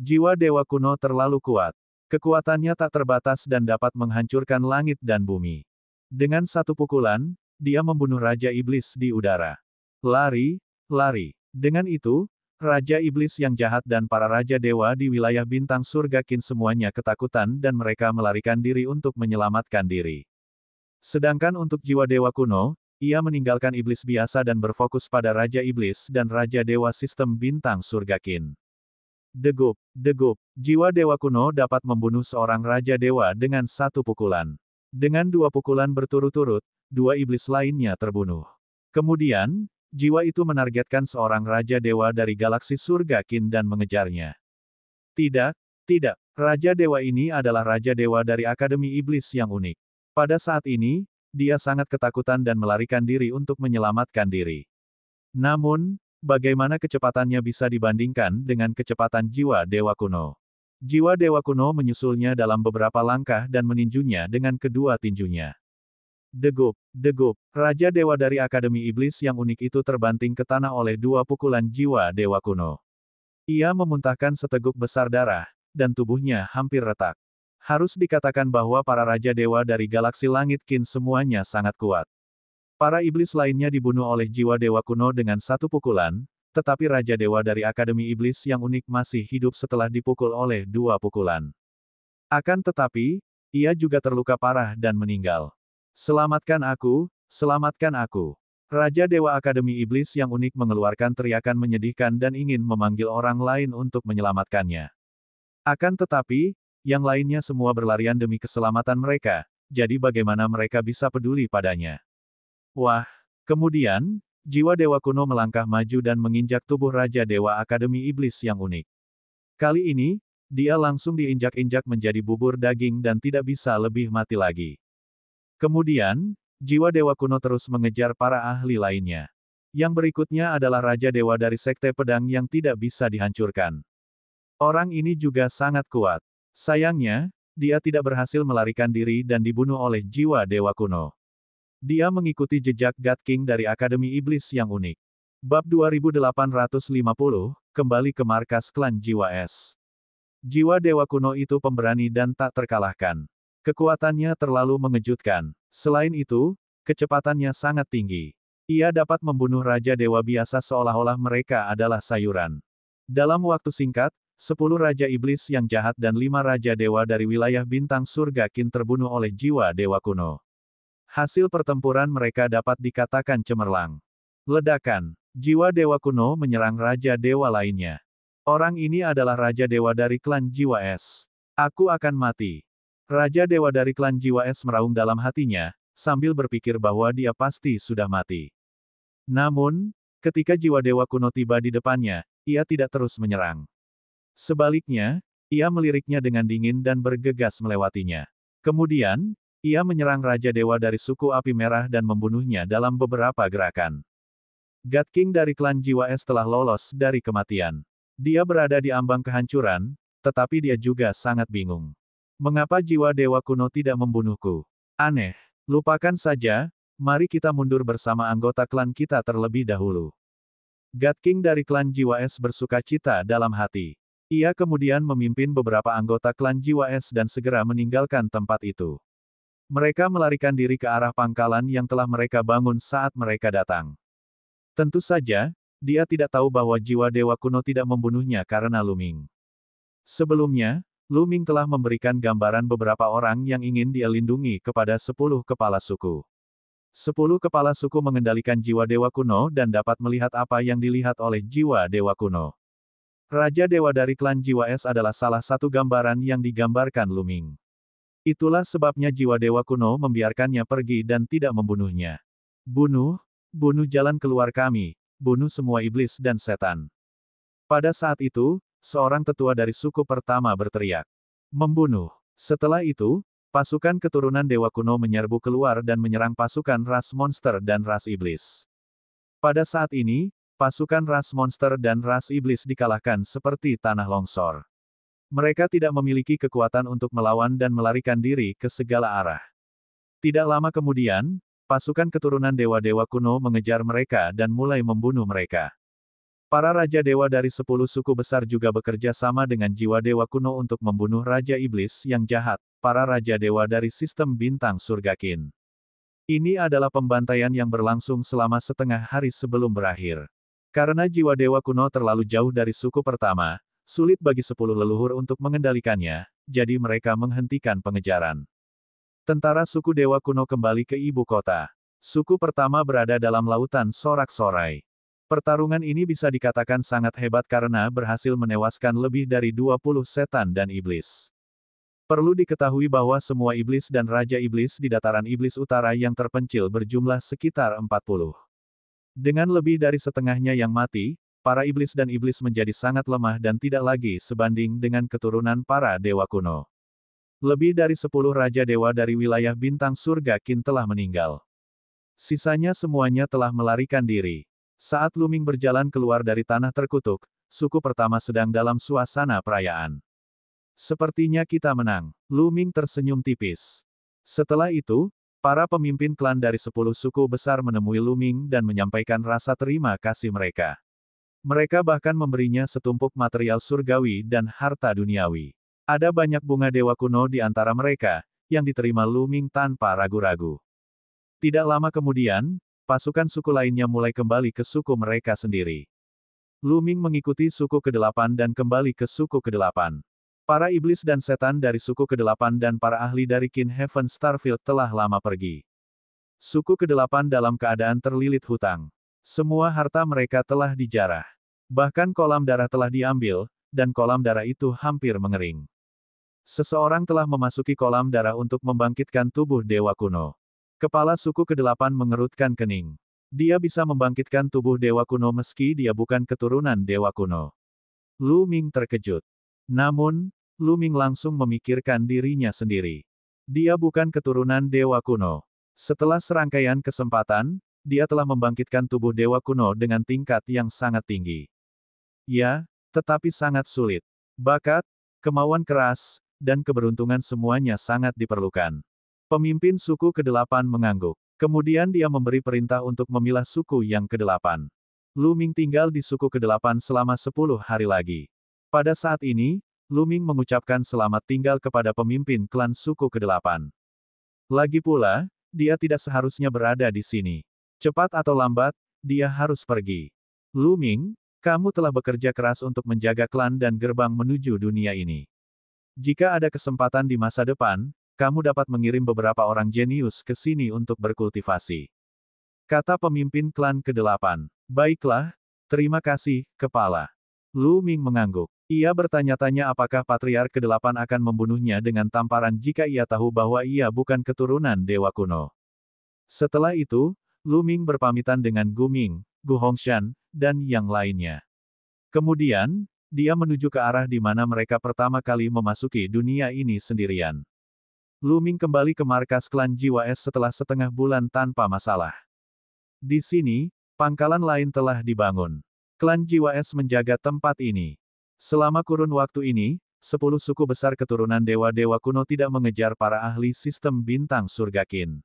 Jiwa dewa kuno terlalu kuat. Kekuatannya tak terbatas dan dapat menghancurkan langit dan bumi. Dengan satu pukulan, dia membunuh Raja Iblis di udara. Lari, lari. Dengan itu, Raja Iblis yang jahat dan para Raja Dewa di wilayah bintang surga Kin semuanya ketakutan dan mereka melarikan diri untuk menyelamatkan diri. Sedangkan untuk jiwa dewa kuno, ia meninggalkan iblis biasa dan berfokus pada Raja Iblis dan Raja Dewa sistem bintang surga Kin. Degup, degup. Jiwa dewa kuno dapat membunuh seorang Raja Dewa dengan satu pukulan. Dengan dua pukulan berturut-turut, dua iblis lainnya terbunuh. Kemudian, jiwa itu menargetkan seorang Raja Dewa dari galaksi surga Kin dan mengejarnya. Tidak, tidak. Raja Dewa ini adalah Raja Dewa dari Akademi Iblis yang unik. Pada saat ini, dia sangat ketakutan dan melarikan diri untuk menyelamatkan diri. Namun, bagaimana kecepatannya bisa dibandingkan dengan kecepatan jiwa dewa kuno? Jiwa dewa kuno menyusulnya dalam beberapa langkah dan meninjunya dengan kedua tinjunya. Degup, degup. Raja Dewa dari Akademi Iblis yang unik itu terbanting ke tanah oleh dua pukulan jiwa dewa kuno. Ia memuntahkan seteguk besar darah, dan tubuhnya hampir retak. Harus dikatakan bahwa para Raja Dewa dari galaksi langit Kin semuanya sangat kuat. Para iblis lainnya dibunuh oleh jiwa dewa kuno dengan satu pukulan, tetapi Raja Dewa dari Akademi Iblis yang unik masih hidup setelah dipukul oleh dua pukulan. Akan tetapi, ia juga terluka parah dan meninggal. Selamatkan aku, selamatkan aku. Raja Dewa Akademi Iblis yang unik mengeluarkan teriakan menyedihkan dan ingin memanggil orang lain untuk menyelamatkannya. Akan tetapi, yang lainnya semua berlarian demi keselamatan mereka, jadi bagaimana mereka bisa peduli padanya? Wah! Kemudian, jiwa dewa kuno melangkah maju dan menginjak tubuh Raja Dewa Akademi Iblis yang unik. Kali ini, dia langsung diinjak-injak menjadi bubur daging dan tidak bisa lebih mati lagi. Kemudian, Jiwa dewa kuno terus mengejar para ahli lainnya. Yang berikutnya adalah Raja Dewa dari Sekte Pedang yang tidak bisa dihancurkan. Orang ini juga sangat kuat. Sayangnya, dia tidak berhasil melarikan diri dan dibunuh oleh jiwa dewa kuno. Dia mengikuti jejak God King dari Akademi Iblis yang unik. Bab 2850, kembali ke markas klan Jiwa Es. Jiwa dewa kuno itu pemberani dan tak terkalahkan. Kekuatannya terlalu mengejutkan. Selain itu, kecepatannya sangat tinggi. Ia dapat membunuh Raja Dewa biasa seolah-olah mereka adalah sayuran. Dalam waktu singkat, 10 Raja Iblis yang jahat dan 5 Raja Dewa dari wilayah bintang surga Kin terbunuh oleh jiwa dewa kuno. Hasil pertempuran mereka dapat dikatakan cemerlang. Ledakan. Jiwa dewa kuno menyerang Raja Dewa lainnya. Orang ini adalah Raja Dewa dari klan Jiwa Es. Aku akan mati. Raja Dewa dari klan Jiwa Es meraung dalam hatinya, sambil berpikir bahwa dia pasti sudah mati. Namun, ketika jiwa dewa kuno tiba di depannya, ia tidak terus menyerang. Sebaliknya, ia meliriknya dengan dingin dan bergegas melewatinya. Kemudian, ia menyerang Raja Dewa dari suku Api Merah dan membunuhnya dalam beberapa gerakan. God King dari klan Jiwa Es telah lolos dari kematian. Dia berada di ambang kehancuran, tetapi dia juga sangat bingung. Mengapa jiwa dewa kuno tidak membunuhku? Aneh. Lupakan saja, mari kita mundur bersama anggota klan kita terlebih dahulu. God King dari klan Jiwa Es bersuka cita dalam hati. Ia kemudian memimpin beberapa anggota klan Jiwa Es dan segera meninggalkan tempat itu. Mereka melarikan diri ke arah pangkalan yang telah mereka bangun saat mereka datang. Tentu saja, dia tidak tahu bahwa jiwa dewa kuno tidak membunuhnya karena Luming. Sebelumnya, Luming telah memberikan gambaran beberapa orang yang ingin dia lindungi kepada 10 kepala suku. 10 kepala suku mengendalikan jiwa dewa kuno dan dapat melihat apa yang dilihat oleh jiwa dewa kuno. Raja Dewa dari klan Jiwa Es adalah salah satu gambaran yang digambarkan Luming. Itulah sebabnya jiwa dewa kuno membiarkannya pergi dan tidak membunuhnya. Bunuh, bunuh jalan keluar kami, bunuh semua iblis dan setan. Pada saat itu, seorang tetua dari suku pertama berteriak. Membunuh. Setelah itu, pasukan keturunan dewa kuno menyerbu keluar dan menyerang pasukan ras monster dan ras iblis. Pada saat ini, pasukan ras monster dan ras iblis dikalahkan seperti tanah longsor. Mereka tidak memiliki kekuatan untuk melawan dan melarikan diri ke segala arah. Tidak lama kemudian, pasukan keturunan dewa-dewa kuno mengejar mereka dan mulai membunuh mereka. Para Raja Dewa dari 10 suku besar juga bekerja sama dengan jiwa dewa kuno untuk membunuh Raja Iblis yang jahat, para Raja Dewa dari sistem bintang surga Kin. Ini adalah pembantaian yang berlangsung selama setengah hari sebelum berakhir. Karena jiwa dewa kuno terlalu jauh dari suku pertama, sulit bagi 10 leluhur untuk mengendalikannya, jadi mereka menghentikan pengejaran. Tentara suku dewa kuno kembali ke ibu kota. Suku pertama berada dalam lautan sorak-sorai. Pertarungan ini bisa dikatakan sangat hebat karena berhasil menewaskan lebih dari 20 setan dan iblis. Perlu diketahui bahwa semua iblis dan Raja Iblis di dataran iblis utara yang terpencil berjumlah sekitar 40. Dengan lebih dari setengahnya yang mati, para iblis dan iblis menjadi sangat lemah dan tidak lagi sebanding dengan keturunan para dewa kuno. Lebih dari 10 Raja Dewa dari wilayah bintang surga Kin telah meninggal. Sisanya semuanya telah melarikan diri. Saat Luming berjalan keluar dari tanah terkutuk, suku pertama sedang dalam suasana perayaan. Sepertinya kita menang. Luming tersenyum tipis. Setelah itu, para pemimpin klan dari 10 suku besar menemui Luming dan menyampaikan rasa terima kasih mereka. Mereka bahkan memberinya setumpuk material surgawi dan harta duniawi. Ada banyak bunga dewa kuno di antara mereka, yang diterima Luming tanpa ragu-ragu. Tidak lama kemudian, pasukan suku lainnya mulai kembali ke suku mereka sendiri. Luming mengikuti suku ke-8 dan kembali ke suku ke-8. Para iblis dan setan dari suku ke-8 dan para ahli dari Kin Heaven Starfield telah lama pergi. Suku ke-8 dalam keadaan terlilit hutang. Semua harta mereka telah dijarah. Bahkan kolam darah telah diambil, dan kolam darah itu hampir mengering. Seseorang telah memasuki kolam darah untuk membangkitkan tubuh dewa kuno. Kepala suku ke-8 mengerutkan kening. Dia bisa membangkitkan tubuh dewa kuno meski dia bukan keturunan dewa kuno. Luming terkejut. Namun, Luming langsung memikirkan dirinya sendiri. Dia bukan keturunan dewa kuno. Setelah serangkaian kesempatan, dia telah membangkitkan tubuh dewa kuno dengan tingkat yang sangat tinggi. Ya, tetapi sangat sulit. Bakat, kemauan keras, dan keberuntungan semuanya sangat diperlukan. Pemimpin suku ke-8 mengangguk. Kemudian dia memberi perintah untuk memilah suku yang ke-8. Lu Ming tinggal di suku ke-8 selama 10 hari lagi. Pada saat ini, Lu Ming mengucapkan selamat tinggal kepada pemimpin klan suku ke-8. Lagi pula, dia tidak seharusnya berada di sini. Cepat atau lambat, dia harus pergi. Lu Ming, kamu telah bekerja keras untuk menjaga klan dan gerbang menuju dunia ini. Jika ada kesempatan di masa depan, kamu dapat mengirim beberapa orang jenius ke sini untuk berkultivasi. Kata pemimpin klan ke-8. Baiklah, terima kasih, Kepala. Lu Ming mengangguk. Ia bertanya-tanya apakah Patriark ke-8 akan membunuhnya dengan tamparan jika ia tahu bahwa ia bukan keturunan Dewa Kuno. Setelah itu, Lu Ming berpamitan dengan Gu Ming, Gu Hongshan, dan yang lainnya. Kemudian, dia menuju ke arah di mana mereka pertama kali memasuki dunia ini sendirian. Lu Ming kembali ke markas klan Jiwa Es setelah setengah bulan tanpa masalah. Di sini, pangkalan lain telah dibangun. Klan Jiwa Es menjaga tempat ini. Selama kurun waktu ini, 10 suku besar keturunan dewa-dewa kuno tidak mengejar para ahli sistem bintang surga Qin.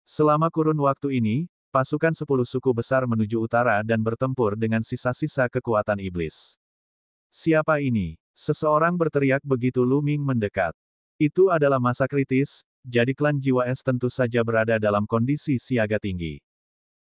Selama kurun waktu ini, pasukan 10 suku besar menuju utara dan bertempur dengan sisa-sisa kekuatan iblis. Siapa ini? Seseorang berteriak begitu Lu Ming mendekat. Itu adalah masa kritis, jadi klan Jiwa Es tentu saja berada dalam kondisi siaga tinggi.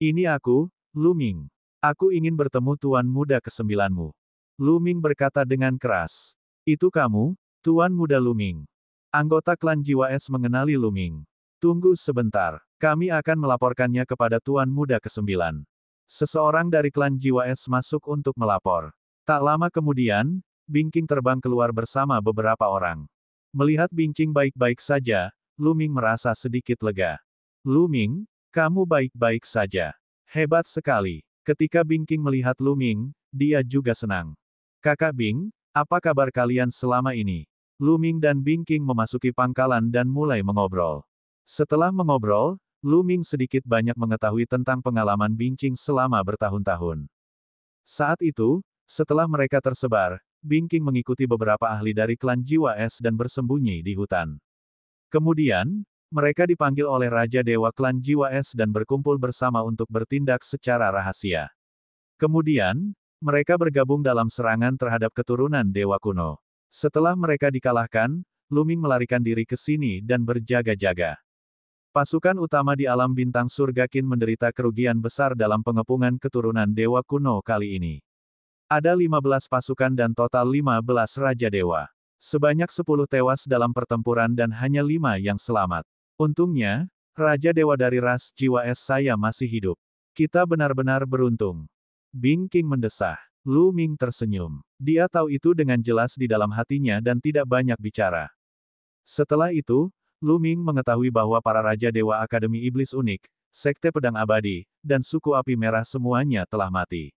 Ini aku, Lu Ming. Aku ingin bertemu Tuan Muda ke-9-mu. Lu Ming berkata dengan keras. Itu kamu, Tuan Muda Lu Ming. Anggota klan Jiwa Es mengenali Lu Ming. Tunggu sebentar, kami akan melaporkannya kepada Tuan Muda ke-9. Seseorang dari klan Jiwa Es masuk untuk melapor. Tak lama kemudian, Bingking terbang keluar bersama beberapa orang. Melihat Bingking baik-baik saja, Lu Ming merasa sedikit lega. Lu Ming, kamu baik-baik saja. Hebat sekali. Ketika Bingking melihat Lu Ming, dia juga senang. Kakak Bing, apa kabar kalian selama ini? Lu Ming dan Bingking memasuki pangkalan dan mulai mengobrol. Setelah mengobrol, Lu Ming sedikit banyak mengetahui tentang pengalaman Bingking selama bertahun-tahun. Saat itu, setelah mereka tersebar, Bingking mengikuti beberapa ahli dari klan Jiwa Es dan bersembunyi di hutan. Kemudian, mereka dipanggil oleh Raja Dewa klan Jiwa Es dan berkumpul bersama untuk bertindak secara rahasia. Kemudian, mereka bergabung dalam serangan terhadap keturunan Dewa Kuno. Setelah mereka dikalahkan, Lu Ming melarikan diri ke sini dan berjaga-jaga. Pasukan utama di alam bintang surga Qin menderita kerugian besar dalam pengepungan keturunan Dewa Kuno kali ini. Ada 15 pasukan dan total 15 Raja Dewa. Sebanyak 10 tewas dalam pertempuran dan hanya 5 yang selamat. Untungnya, Raja Dewa dari ras Jiwa Es saya masih hidup. Kita benar-benar beruntung. Bingking mendesah. Lu Ming tersenyum. Dia tahu itu dengan jelas di dalam hatinya dan tidak banyak bicara. Setelah itu, Lu Ming mengetahui bahwa para Raja Dewa Akademi Iblis Unik, Sekte Pedang Abadi, dan Suku Api Merah semuanya telah mati.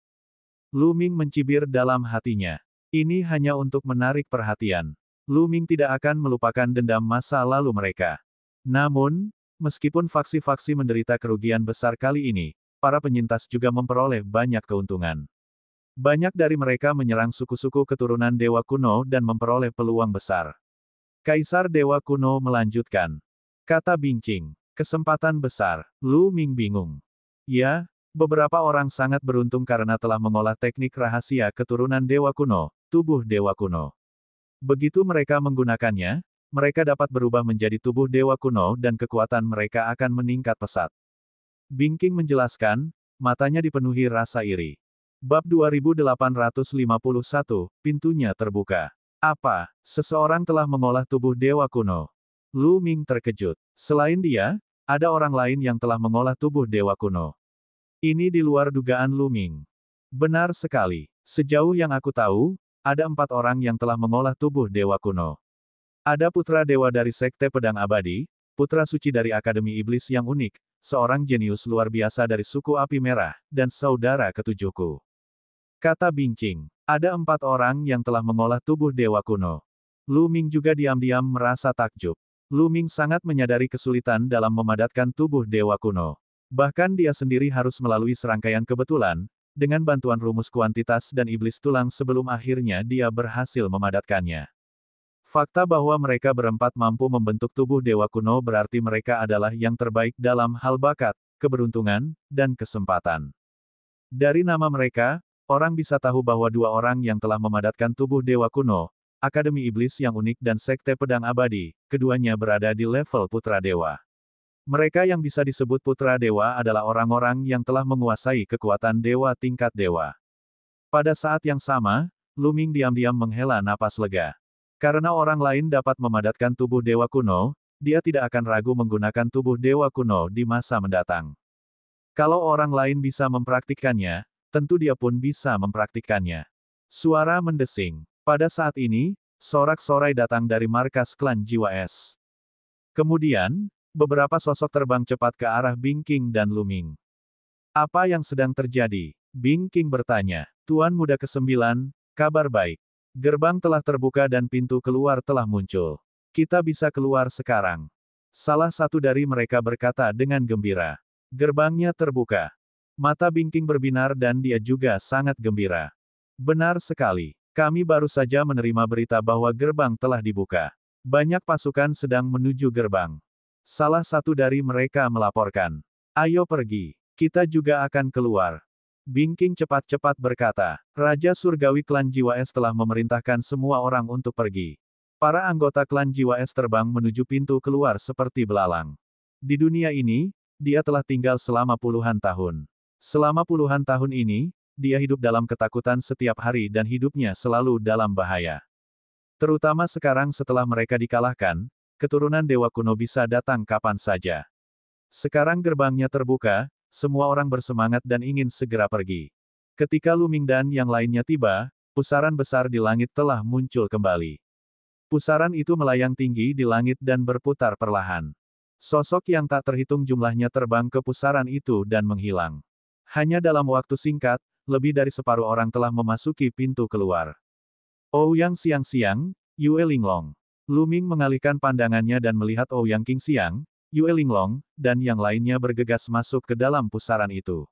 Lu Ming mencibir dalam hatinya. Ini hanya untuk menarik perhatian. Lu Ming tidak akan melupakan dendam masa lalu mereka. Namun, meskipun faksi-faksi menderita kerugian besar kali ini, para penyintas juga memperoleh banyak keuntungan. Banyak dari mereka menyerang suku-suku keturunan Dewa Kuno dan memperoleh peluang besar. Kaisar Dewa Kuno melanjutkan. Kata Bingking. Kesempatan besar. Lu Ming bingung. Ya, beberapa orang sangat beruntung karena telah mengolah teknik rahasia keturunan Dewa Kuno, tubuh Dewa Kuno. Begitu mereka menggunakannya, mereka dapat berubah menjadi tubuh Dewa Kuno dan kekuatan mereka akan meningkat pesat. Bingking menjelaskan, matanya dipenuhi rasa iri. Bab 2851, pintunya terbuka. Apa? Seseorang telah mengolah tubuh Dewa Kuno. Lu Ming terkejut. Selain dia, ada orang lain yang telah mengolah tubuh Dewa Kuno. Ini di luar dugaan Lu Ming. Benar sekali. Sejauh yang aku tahu, ada 4 orang yang telah mengolah tubuh Dewa Kuno. Ada putra dewa dari Sekte Pedang Abadi, putra suci dari Akademi Iblis yang unik, seorang jenius luar biasa dari suku Api Merah, dan saudara ketujuhku. Kata Bingking. Ada 4 orang yang telah mengolah tubuh Dewa Kuno. Lu Ming juga diam-diam merasa takjub. Lu Ming sangat menyadari kesulitan dalam memadatkan tubuh dewa kuno. Bahkan dia sendiri harus melalui serangkaian kebetulan, dengan bantuan rumus kuantitas dan iblis tulang sebelum akhirnya dia berhasil memadatkannya. Fakta bahwa mereka berempat mampu membentuk tubuh dewa kuno berarti mereka adalah yang terbaik dalam hal bakat, keberuntungan, dan kesempatan. Dari nama mereka, orang bisa tahu bahwa dua orang yang telah memadatkan tubuh dewa kuno, Akademi Iblis yang unik dan Sekte Pedang Abadi, keduanya berada di level Putra Dewa. Mereka yang bisa disebut Putra Dewa adalah orang-orang yang telah menguasai kekuatan dewa tingkat dewa. Pada saat yang sama, Lu Ming diam-diam menghela napas lega. Karena orang lain dapat memadatkan tubuh dewa kuno, dia tidak akan ragu menggunakan tubuh dewa kuno di masa mendatang. Kalau orang lain bisa mempraktikkannya, tentu dia pun bisa mempraktikkannya. Suara mendesing. Pada saat ini, sorak-sorai datang dari markas klan Jiwa Es. Kemudian, beberapa sosok terbang cepat ke arah Bing King dan Lu Ming. Apa yang sedang terjadi? Bing King bertanya. Tuan Muda ke-9, kabar baik. Gerbang telah terbuka dan pintu keluar telah muncul. Kita bisa keluar sekarang. Salah satu dari mereka berkata dengan gembira. Gerbangnya terbuka. Mata Bing King berbinar dan dia juga sangat gembira. Benar sekali. Kami baru saja menerima berita bahwa gerbang telah dibuka. Banyak pasukan sedang menuju gerbang. Salah satu dari mereka melaporkan. Ayo pergi. Kita juga akan keluar. Bing King cepat-cepat berkata. Raja Surgawi klan Jiwa Es telah memerintahkan semua orang untuk pergi. Para anggota klan Jiwa Es terbang menuju pintu keluar seperti belalang. Di dunia ini, dia telah tinggal selama puluhan tahun. Selama puluhan tahun ini, dia hidup dalam ketakutan setiap hari dan hidupnya selalu dalam bahaya. Terutama sekarang setelah mereka dikalahkan, keturunan dewa kuno bisa datang kapan saja. Sekarang gerbangnya terbuka, semua orang bersemangat dan ingin segera pergi. Ketika Lu Ming dan yang lainnya tiba, pusaran besar di langit telah muncul kembali. Pusaran itu melayang tinggi di langit dan berputar perlahan. Sosok yang tak terhitung jumlahnya terbang ke pusaran itu dan menghilang. Hanya dalam waktu singkat, lebih dari separuh orang telah memasuki pintu keluar. Ouyang Xiang-Xiang, Yue Linglong. Lu Ming mengalihkan pandangannya dan melihat Ouyang King-Xiang, Yue Linglong, dan yang lainnya bergegas masuk ke dalam pusaran itu.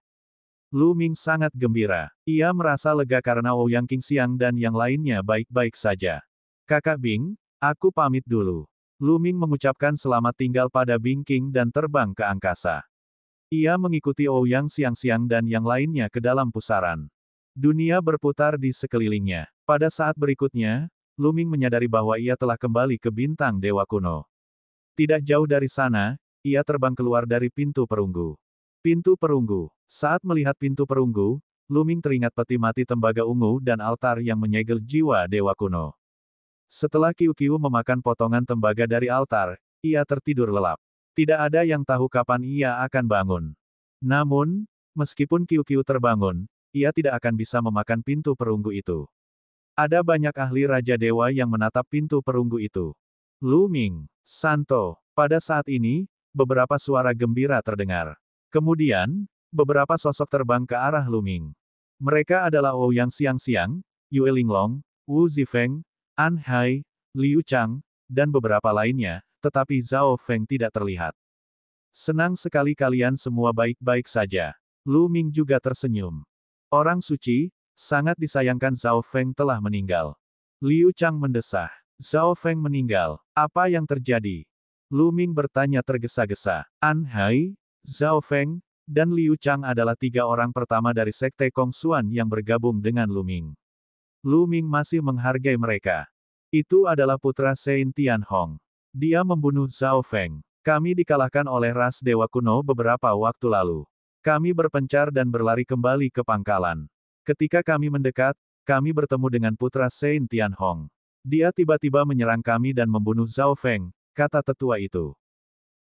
Lu Ming sangat gembira. Ia merasa lega karena Ouyang King-Xiang dan yang lainnya baik-baik saja. Kakak Bing, aku pamit dulu. Lu Ming mengucapkan selamat tinggal pada Bing King dan terbang ke angkasa. Ia mengikuti Ouyang Xiang-Xiang dan yang lainnya ke dalam pusaran. Dunia berputar di sekelilingnya. Pada saat berikutnya, Lu Ming menyadari bahwa ia telah kembali ke bintang dewa kuno. Tidak jauh dari sana, ia terbang keluar dari pintu perunggu. Pintu perunggu. Saat melihat pintu perunggu, Lu Ming teringat peti mati tembaga ungu dan altar yang menyegel jiwa dewa kuno. Setelah Qiu-Qiu memakan potongan tembaga dari altar, ia tertidur lelap. Tidak ada yang tahu kapan ia akan bangun. Namun, meskipun Qiu-Qiu terbangun, ia tidak akan bisa memakan pintu perunggu itu. Ada banyak ahli Raja Dewa yang menatap pintu perunggu itu. Lu Ming, Santo. Pada saat ini, beberapa suara gembira terdengar. Kemudian, beberapa sosok terbang ke arah Lu Ming. Mereka adalah Ouyang Xiang-Xiang, Yue Linglong, Wu Zifeng, An Hai, Liu Chang, dan beberapa lainnya, tetapi Zhao Feng tidak terlihat. Senang sekali kalian semua baik-baik saja. Lu Ming juga tersenyum. Orang suci, sangat disayangkan Zhao Feng telah meninggal. Liu Chang mendesah. Zhao Feng meninggal. Apa yang terjadi? Lu Ming bertanya tergesa-gesa. An Hai, Zhao Feng, dan Liu Chang adalah tiga orang pertama dari Sekte Kongsuan yang bergabung dengan Lu Ming. Lu Ming masih menghargai mereka. Itu adalah putra Sein Tianhong. Dia membunuh Zhao Feng. Kami dikalahkan oleh ras dewa kuno beberapa waktu lalu. Kami berpencar dan berlari kembali ke pangkalan. Ketika kami mendekat, kami bertemu dengan putra Sein Tianhong. Dia tiba-tiba menyerang kami dan membunuh Zhao Feng, kata tetua itu.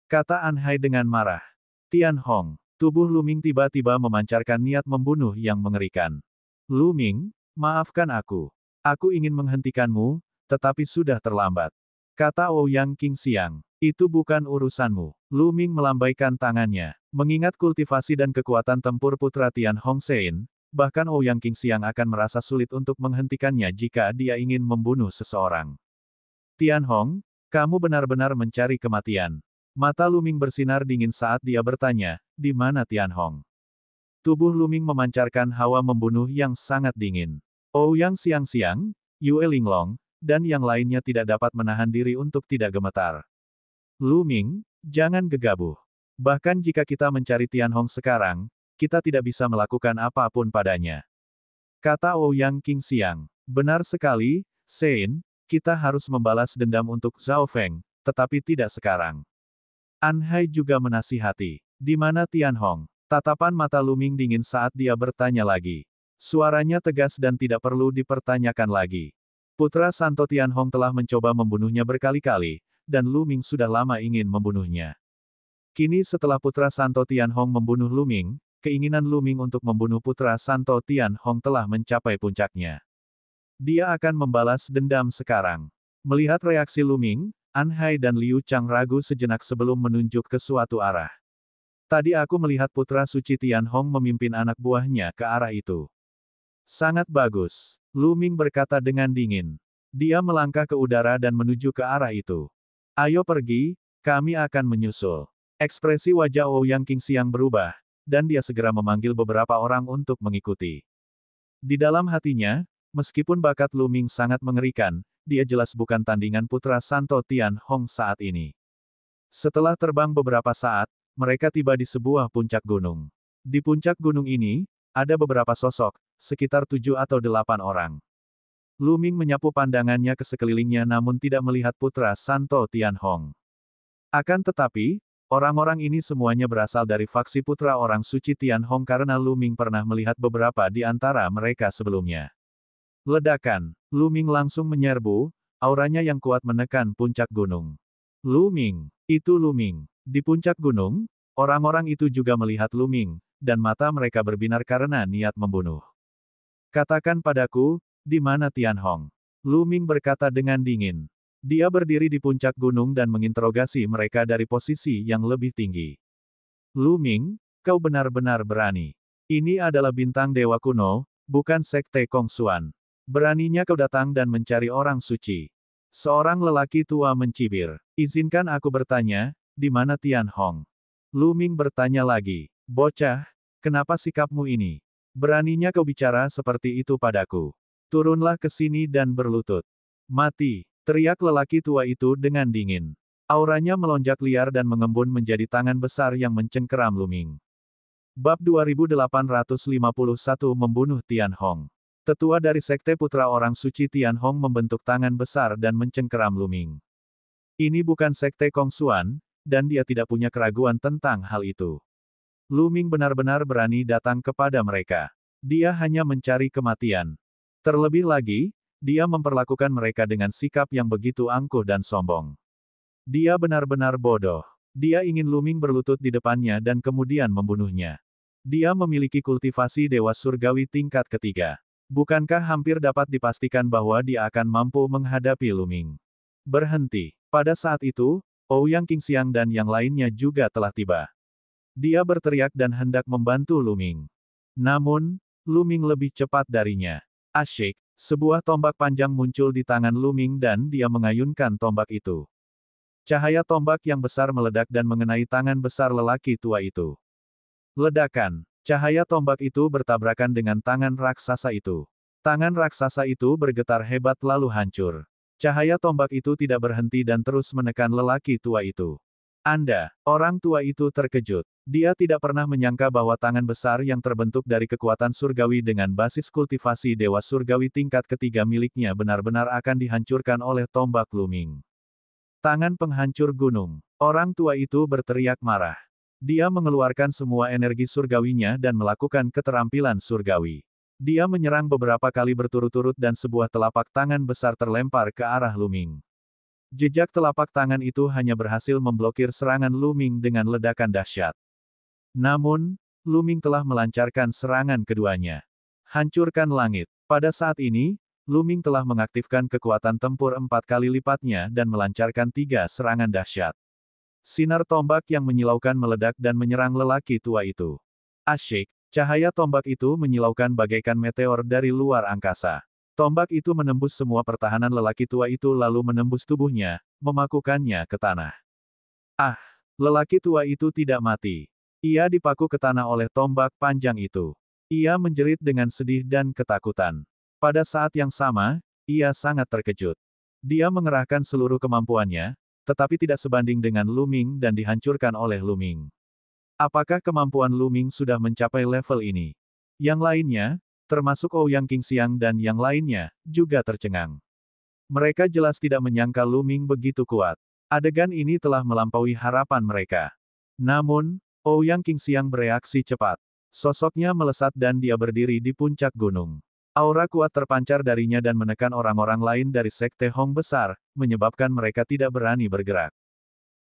Kata An Hai dengan marah. Tianhong, tubuh Lu Ming tiba-tiba memancarkan niat membunuh yang mengerikan. Lu Ming, maafkan aku. Aku ingin menghentikanmu, tetapi sudah terlambat. Kata Ouyang King-Xiang, itu bukan urusanmu. Lu Ming melambaikan tangannya. Mengingat kultivasi dan kekuatan tempur putra Tianhong Sein, bahkan Ouyang King-Xiang akan merasa sulit untuk menghentikannya jika dia ingin membunuh seseorang. Tianhong, Kamu benar-benar mencari kematian. Mata Luming bersinar dingin saat dia bertanya, di mana Tianhong? Tubuh Luming memancarkan hawa membunuh yang sangat dingin. Ouyang Xiangxiang, Yue Linglong, dan yang lainnya tidak dapat menahan diri untuk tidak gemetar. Luming, jangan gegabah. Bahkan jika kita mencari Tianhong sekarang, kita tidak bisa melakukan apapun padanya. Kata Ouyang Qingxiang. Benar sekali, Sein, kita harus membalas dendam untuk Zhao Feng, tetapi tidak sekarang. An Hai juga menasihati. Di mana Tianhong? Tatapan mata Luming dingin saat dia bertanya lagi. Suaranya tegas dan tidak perlu dipertanyakan lagi. Putra Santo Tianhong telah mencoba membunuhnya berkali-kali, dan Luming sudah lama ingin membunuhnya. Kini setelah Putra Santo Tianhong membunuh Luming, keinginan Luming untuk membunuh Putra Santo Tianhong telah mencapai puncaknya. Dia akan membalas dendam sekarang. Melihat reaksi Luming, An Hai dan Liu Chang ragu sejenak sebelum menunjuk ke suatu arah. Tadi aku melihat Putra Suci Tianhong memimpin anak buahnya ke arah itu. Sangat bagus, Luming berkata dengan dingin. Dia melangkah ke udara dan menuju ke arah itu. Ayo pergi, kami akan menyusul. Ekspresi wajah Ouyang Qingxiang berubah, dan dia segera memanggil beberapa orang untuk mengikuti. Di dalam hatinya, meskipun bakat Luming sangat mengerikan, dia jelas bukan tandingan Putra Santo Tianhong saat ini. Setelah terbang beberapa saat, mereka tiba di sebuah puncak gunung. Di puncak gunung ini, ada beberapa sosok, sekitar 7 atau 8 orang. Luming menyapu pandangannya ke sekelilingnya namun tidak melihat Putra Santo Tianhong. Akan tetapi, orang-orang ini semuanya berasal dari faksi Putra Orang Suci Tianhong karena Luming pernah melihat beberapa di antara mereka sebelumnya. Ledakan. Luming langsung menyerbu, auranya yang kuat menekan puncak gunung. Luming. Itu Luming. Di puncak gunung, orang-orang itu juga melihat Luming, dan mata mereka berbinar karena niat membunuh. Katakan padaku, di mana Tianhong? Luming berkata dengan dingin. Dia berdiri di puncak gunung dan menginterogasi mereka dari posisi yang lebih tinggi. Luming, kau benar-benar berani. Ini adalah bintang dewa kuno, bukan sekte Kongsuan. Beraninya kau datang dan mencari orang suci. Seorang lelaki tua mencibir. Izinkan aku bertanya, di mana Tianhong? Luming bertanya lagi. Bocah, kenapa sikapmu ini? Beraninya kau bicara seperti itu padaku. Turunlah ke sini dan berlutut. Mati, teriak lelaki tua itu dengan dingin. Auranya melonjak liar dan mengembun menjadi tangan besar yang mencengkeram Luming. Bab 2851 Membunuh Tianhong. Tetua dari Sekte Putra Orang Suci Tianhong membentuk tangan besar dan mencengkeram Luming. Ini bukan Sekte Kongsuan, dan dia tidak punya keraguan tentang hal itu. Luming benar-benar berani datang kepada mereka. Dia hanya mencari kematian. Terlebih lagi, dia memperlakukan mereka dengan sikap yang begitu angkuh dan sombong. Dia benar-benar bodoh. Dia ingin Luming berlutut di depannya dan kemudian membunuhnya. Dia memiliki kultivasi Dewa Surgawi tingkat ketiga. Bukankah hampir dapat dipastikan bahwa dia akan mampu menghadapi Luming? Berhenti. Pada saat itu, Ouyang Qingxiang dan yang lainnya juga telah tiba. Dia berteriak dan hendak membantu Luming. Namun, Luming lebih cepat darinya. Asyik, sebuah tombak panjang muncul di tangan Luming dan dia mengayunkan tombak itu. Cahaya tombak yang besar meledak dan mengenai tangan besar lelaki tua itu. Ledakan. Cahaya tombak itu bertabrakan dengan tangan raksasa itu. Tangan raksasa itu bergetar hebat lalu hancur. Cahaya tombak itu tidak berhenti dan terus menekan lelaki tua itu. Anda, orang tua itu terkejut. Dia tidak pernah menyangka bahwa tangan besar yang terbentuk dari kekuatan surgawi dengan basis kultivasi Dewa Surgawi tingkat ketiga miliknya benar-benar akan dihancurkan oleh tombak Luming. Tangan penghancur gunung. Orang tua itu berteriak marah. Dia mengeluarkan semua energi surgawinya dan melakukan keterampilan surgawi. Dia menyerang beberapa kali berturut-turut dan sebuah telapak tangan besar terlempar ke arah Luming. Jejak telapak tangan itu hanya berhasil memblokir serangan Luming dengan ledakan dahsyat. Namun, Luming telah melancarkan serangan keduanya. Hancurkan langit. Pada saat ini, Luming telah mengaktifkan kekuatan tempur 4 kali lipatnya dan melancarkan 3 serangan dahsyat. Sinar tombak yang menyilaukan meledak dan menyerang lelaki tua itu. Asyik, cahaya tombak itu menyilaukan bagaikan meteor dari luar angkasa. Tombak itu menembus semua pertahanan lelaki tua itu lalu menembus tubuhnya, memakukannya ke tanah. Ah! Lelaki tua itu tidak mati. Ia dipaku ke tanah oleh tombak panjang itu. Ia menjerit dengan sedih dan ketakutan. Pada saat yang sama, ia sangat terkejut. Dia mengerahkan seluruh kemampuannya, tetapi tidak sebanding dengan Lu Ming dan dihancurkan oleh Lu Ming. Apakah kemampuan Lu Ming sudah mencapai level ini? Yang lainnya, termasuk Ouyang Qingxiang dan yang lainnya, juga tercengang. Mereka jelas tidak menyangka Lu Ming begitu kuat. Adegan ini telah melampaui harapan mereka. Namun, Ouyang Qingxiang bereaksi cepat. Sosoknya melesat dan dia berdiri di puncak gunung. Aura kuat terpancar darinya dan menekan orang-orang lain dari Sekte Hong besar, menyebabkan mereka tidak berani bergerak.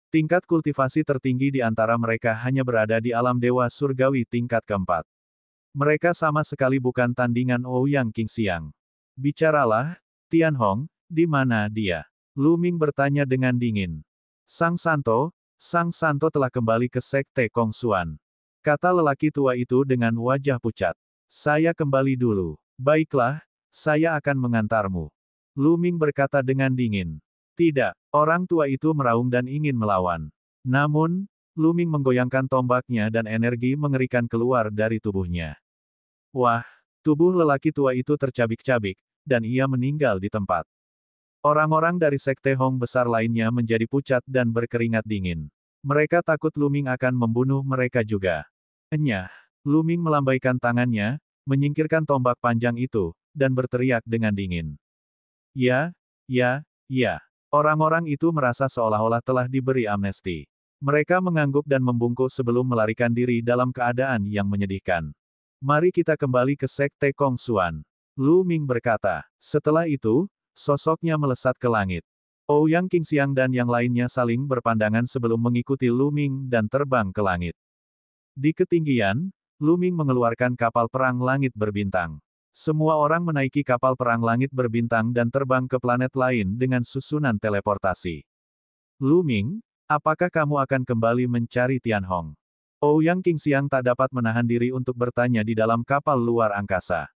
Tingkat kultivasi tertinggi di antara mereka hanya berada di alam dewa surgawi tingkat keempat. Mereka sama sekali bukan tandingan Ouyang Qingxiang. Bicaralah, Tianhong, di mana dia? Lu Ming bertanya dengan dingin. Sang Santo telah kembali ke Sekte Kongsuan. Kata lelaki tua itu dengan wajah pucat. Saya kembali dulu. Baiklah, saya akan mengantarmu. Lu Ming berkata dengan dingin. Tidak, orang tua itu meraung dan ingin melawan. Namun, Lu Ming menggoyangkan tombaknya dan energi mengerikan keluar dari tubuhnya. Wah, tubuh lelaki tua itu tercabik-cabik, dan ia meninggal di tempat. Orang-orang dari Sekte Hong besar lainnya menjadi pucat dan berkeringat dingin. Mereka takut Lu Ming akan membunuh mereka juga. Enyah, Lu Ming melambaikan tangannya, menyingkirkan tombak panjang itu, dan berteriak dengan dingin. Ya. Orang-orang itu merasa seolah-olah telah diberi amnesti. Mereka mengangguk dan membungkuk sebelum melarikan diri dalam keadaan yang menyedihkan. Mari kita kembali ke Sekte Kongsuan. Lu Ming berkata. Setelah itu, sosoknya melesat ke langit. Ouyang Qingxiang dan yang lainnya saling berpandangan sebelum mengikuti Lu Ming dan terbang ke langit. Di ketinggian, Lu Ming mengeluarkan kapal perang langit berbintang. Semua orang menaiki kapal perang langit berbintang dan terbang ke planet lain dengan susunan teleportasi. Lu Ming, apakah kamu akan kembali mencari Tianhong? Ouyang Qingxiang tak dapat menahan diri untuk bertanya di dalam kapal luar angkasa.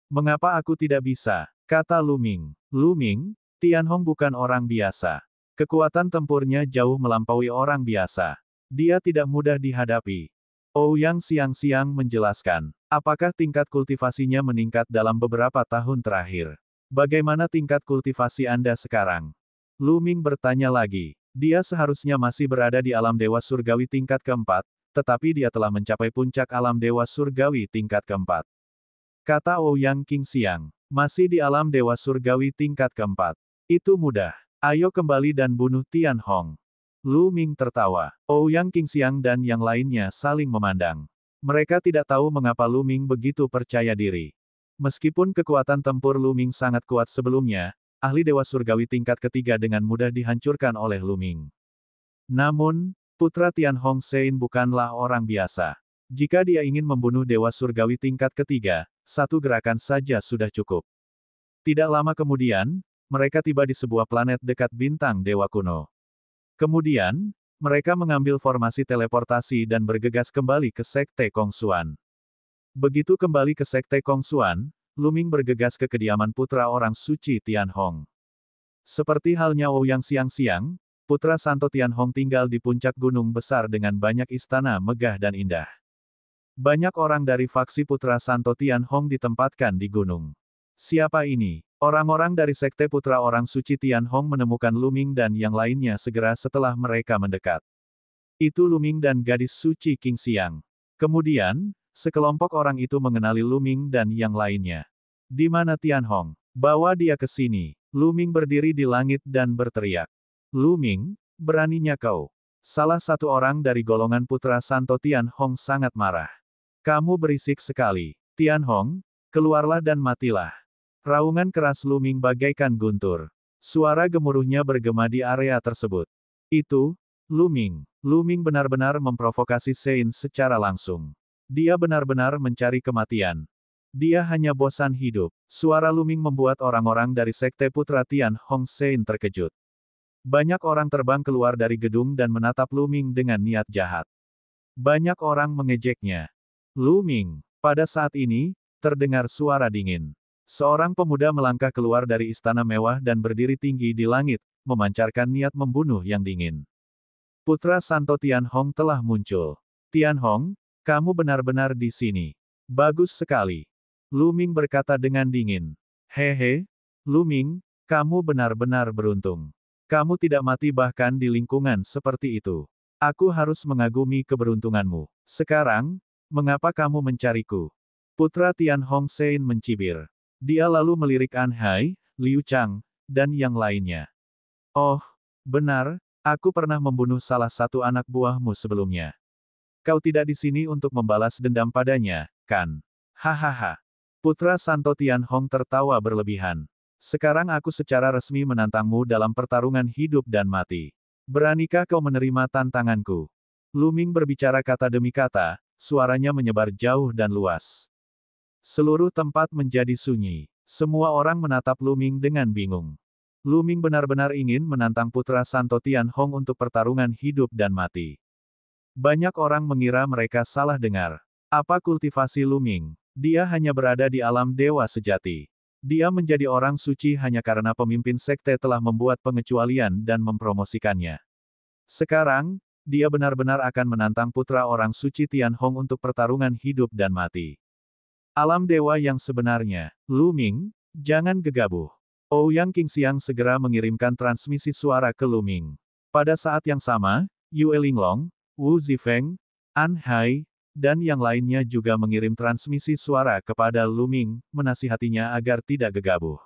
Mengapa aku tidak bisa? Kata Lu Ming. Lu Ming, Tianhong bukan orang biasa. Kekuatan tempurnya jauh melampaui orang biasa. Dia tidak mudah dihadapi. Ouyang Xiang menjelaskan. Apakah tingkat kultivasinya meningkat dalam beberapa tahun terakhir? Bagaimana tingkat kultivasi Anda sekarang? Lu Ming bertanya lagi. Dia seharusnya masih berada di alam dewa surgawi tingkat keempat, tetapi dia telah mencapai puncak alam dewa surgawi tingkat keempat. Kata Ouyang Qingxiang. Masih di alam dewa surgawi tingkat keempat. Itu mudah. Ayo kembali dan bunuh Tianhong. Lu Ming tertawa. Ouyang Qingxiang dan yang lainnya saling memandang. Mereka tidak tahu mengapa Lu Ming begitu percaya diri. Meskipun kekuatan tempur Lu Ming sangat kuat sebelumnya, ahli dewa surgawi tingkat ketiga dengan mudah dihancurkan oleh Lu Ming. Namun, putra Tianhong Sein bukanlah orang biasa. Jika dia ingin membunuh dewa surgawi tingkat ketiga, satu gerakan saja sudah cukup. Tidak lama kemudian, mereka tiba di sebuah planet dekat bintang dewa kuno. Kemudian, mereka mengambil formasi teleportasi dan bergegas kembali ke Sekte Kongsuan. Begitu kembali ke Sekte Kongsuan, Lu Ming bergegas ke kediaman putra orang suci Tianhong. Seperti halnya Ouyang Xiang, putra Santo Tianhong tinggal di puncak gunung besar dengan banyak istana megah dan indah. Banyak orang dari faksi putra Santo Tianhong ditempatkan di gunung. Siapa ini? Orang-orang dari Sekte Putra Orang Suci Tianhong menemukan Lu Ming dan yang lainnya segera setelah mereka mendekat. Itu Lu Ming dan gadis suci Qingxiang. Kemudian, sekelompok orang itu mengenali Lu Ming dan yang lainnya. Di mana Tianhong? Bawa dia ke sini. Lu Ming berdiri di langit dan berteriak. Lu Ming, beraninya kau? Salah satu orang dari golongan putra Santo Tianhong sangat marah. Kamu berisik sekali. Tianhong, keluarlah dan matilah. Raungan keras Lu Ming bagaikan guntur. Suara gemuruhnya bergema di area tersebut. Itu, Lu Ming. Lu Ming benar-benar memprovokasi Sein secara langsung. Dia benar-benar mencari kematian. Dia hanya bosan hidup. Suara Lu Ming membuat orang-orang dari Sekte Putra Tianhong Sein terkejut. Banyak orang terbang keluar dari gedung dan menatap Lu Ming dengan niat jahat. Banyak orang mengejeknya. Lu Ming. Pada saat ini, terdengar suara dingin. Seorang pemuda melangkah keluar dari istana mewah dan berdiri tinggi di langit, memancarkan niat membunuh yang dingin. Putra Santo Tianhong telah muncul. Tianhong, kamu benar-benar di sini. Bagus sekali. Lu Ming berkata dengan dingin. Hehe, Lu Ming, kamu benar-benar beruntung. Kamu tidak mati bahkan di lingkungan seperti itu. Aku harus mengagumi keberuntunganmu. Sekarang, mengapa kamu mencariku? Putra Tianhong Sein mencibir. Dia lalu melirik An Hai, Liu Chang, dan yang lainnya. Oh, benar, aku pernah membunuh salah satu anak buahmu sebelumnya. Kau tidak di sini untuk membalas dendam padanya, kan? Hahaha. Putra Santo Tianhong tertawa berlebihan. Sekarang aku secara resmi menantangmu dalam pertarungan hidup dan mati. Beranikah kau menerima tantanganku? Lu Ming berbicara kata demi kata, suaranya menyebar jauh dan luas. Seluruh tempat menjadi sunyi. Semua orang menatap Lu Ming dengan bingung. Lu Ming benar-benar ingin menantang Putra Santo Tianhong untuk pertarungan hidup dan mati. Banyak orang mengira mereka salah dengar. Apa kultivasi Lu Ming? Dia hanya berada di alam dewa sejati. Dia menjadi orang suci hanya karena pemimpin sekte telah membuat pengecualian dan mempromosikannya. Sekarang, dia benar-benar akan menantang putra orang suci Tianhong untuk pertarungan hidup dan mati. Alam dewa yang sebenarnya, Lu Ming, jangan gegabah. Ouyang Qingxiang segera mengirimkan transmisi suara ke Lu Ming. Pada saat yang sama, Yue Linglong, Wu Zifeng, An Hai, dan yang lainnya juga mengirim transmisi suara kepada Lu Ming, menasihatinya agar tidak gegabah.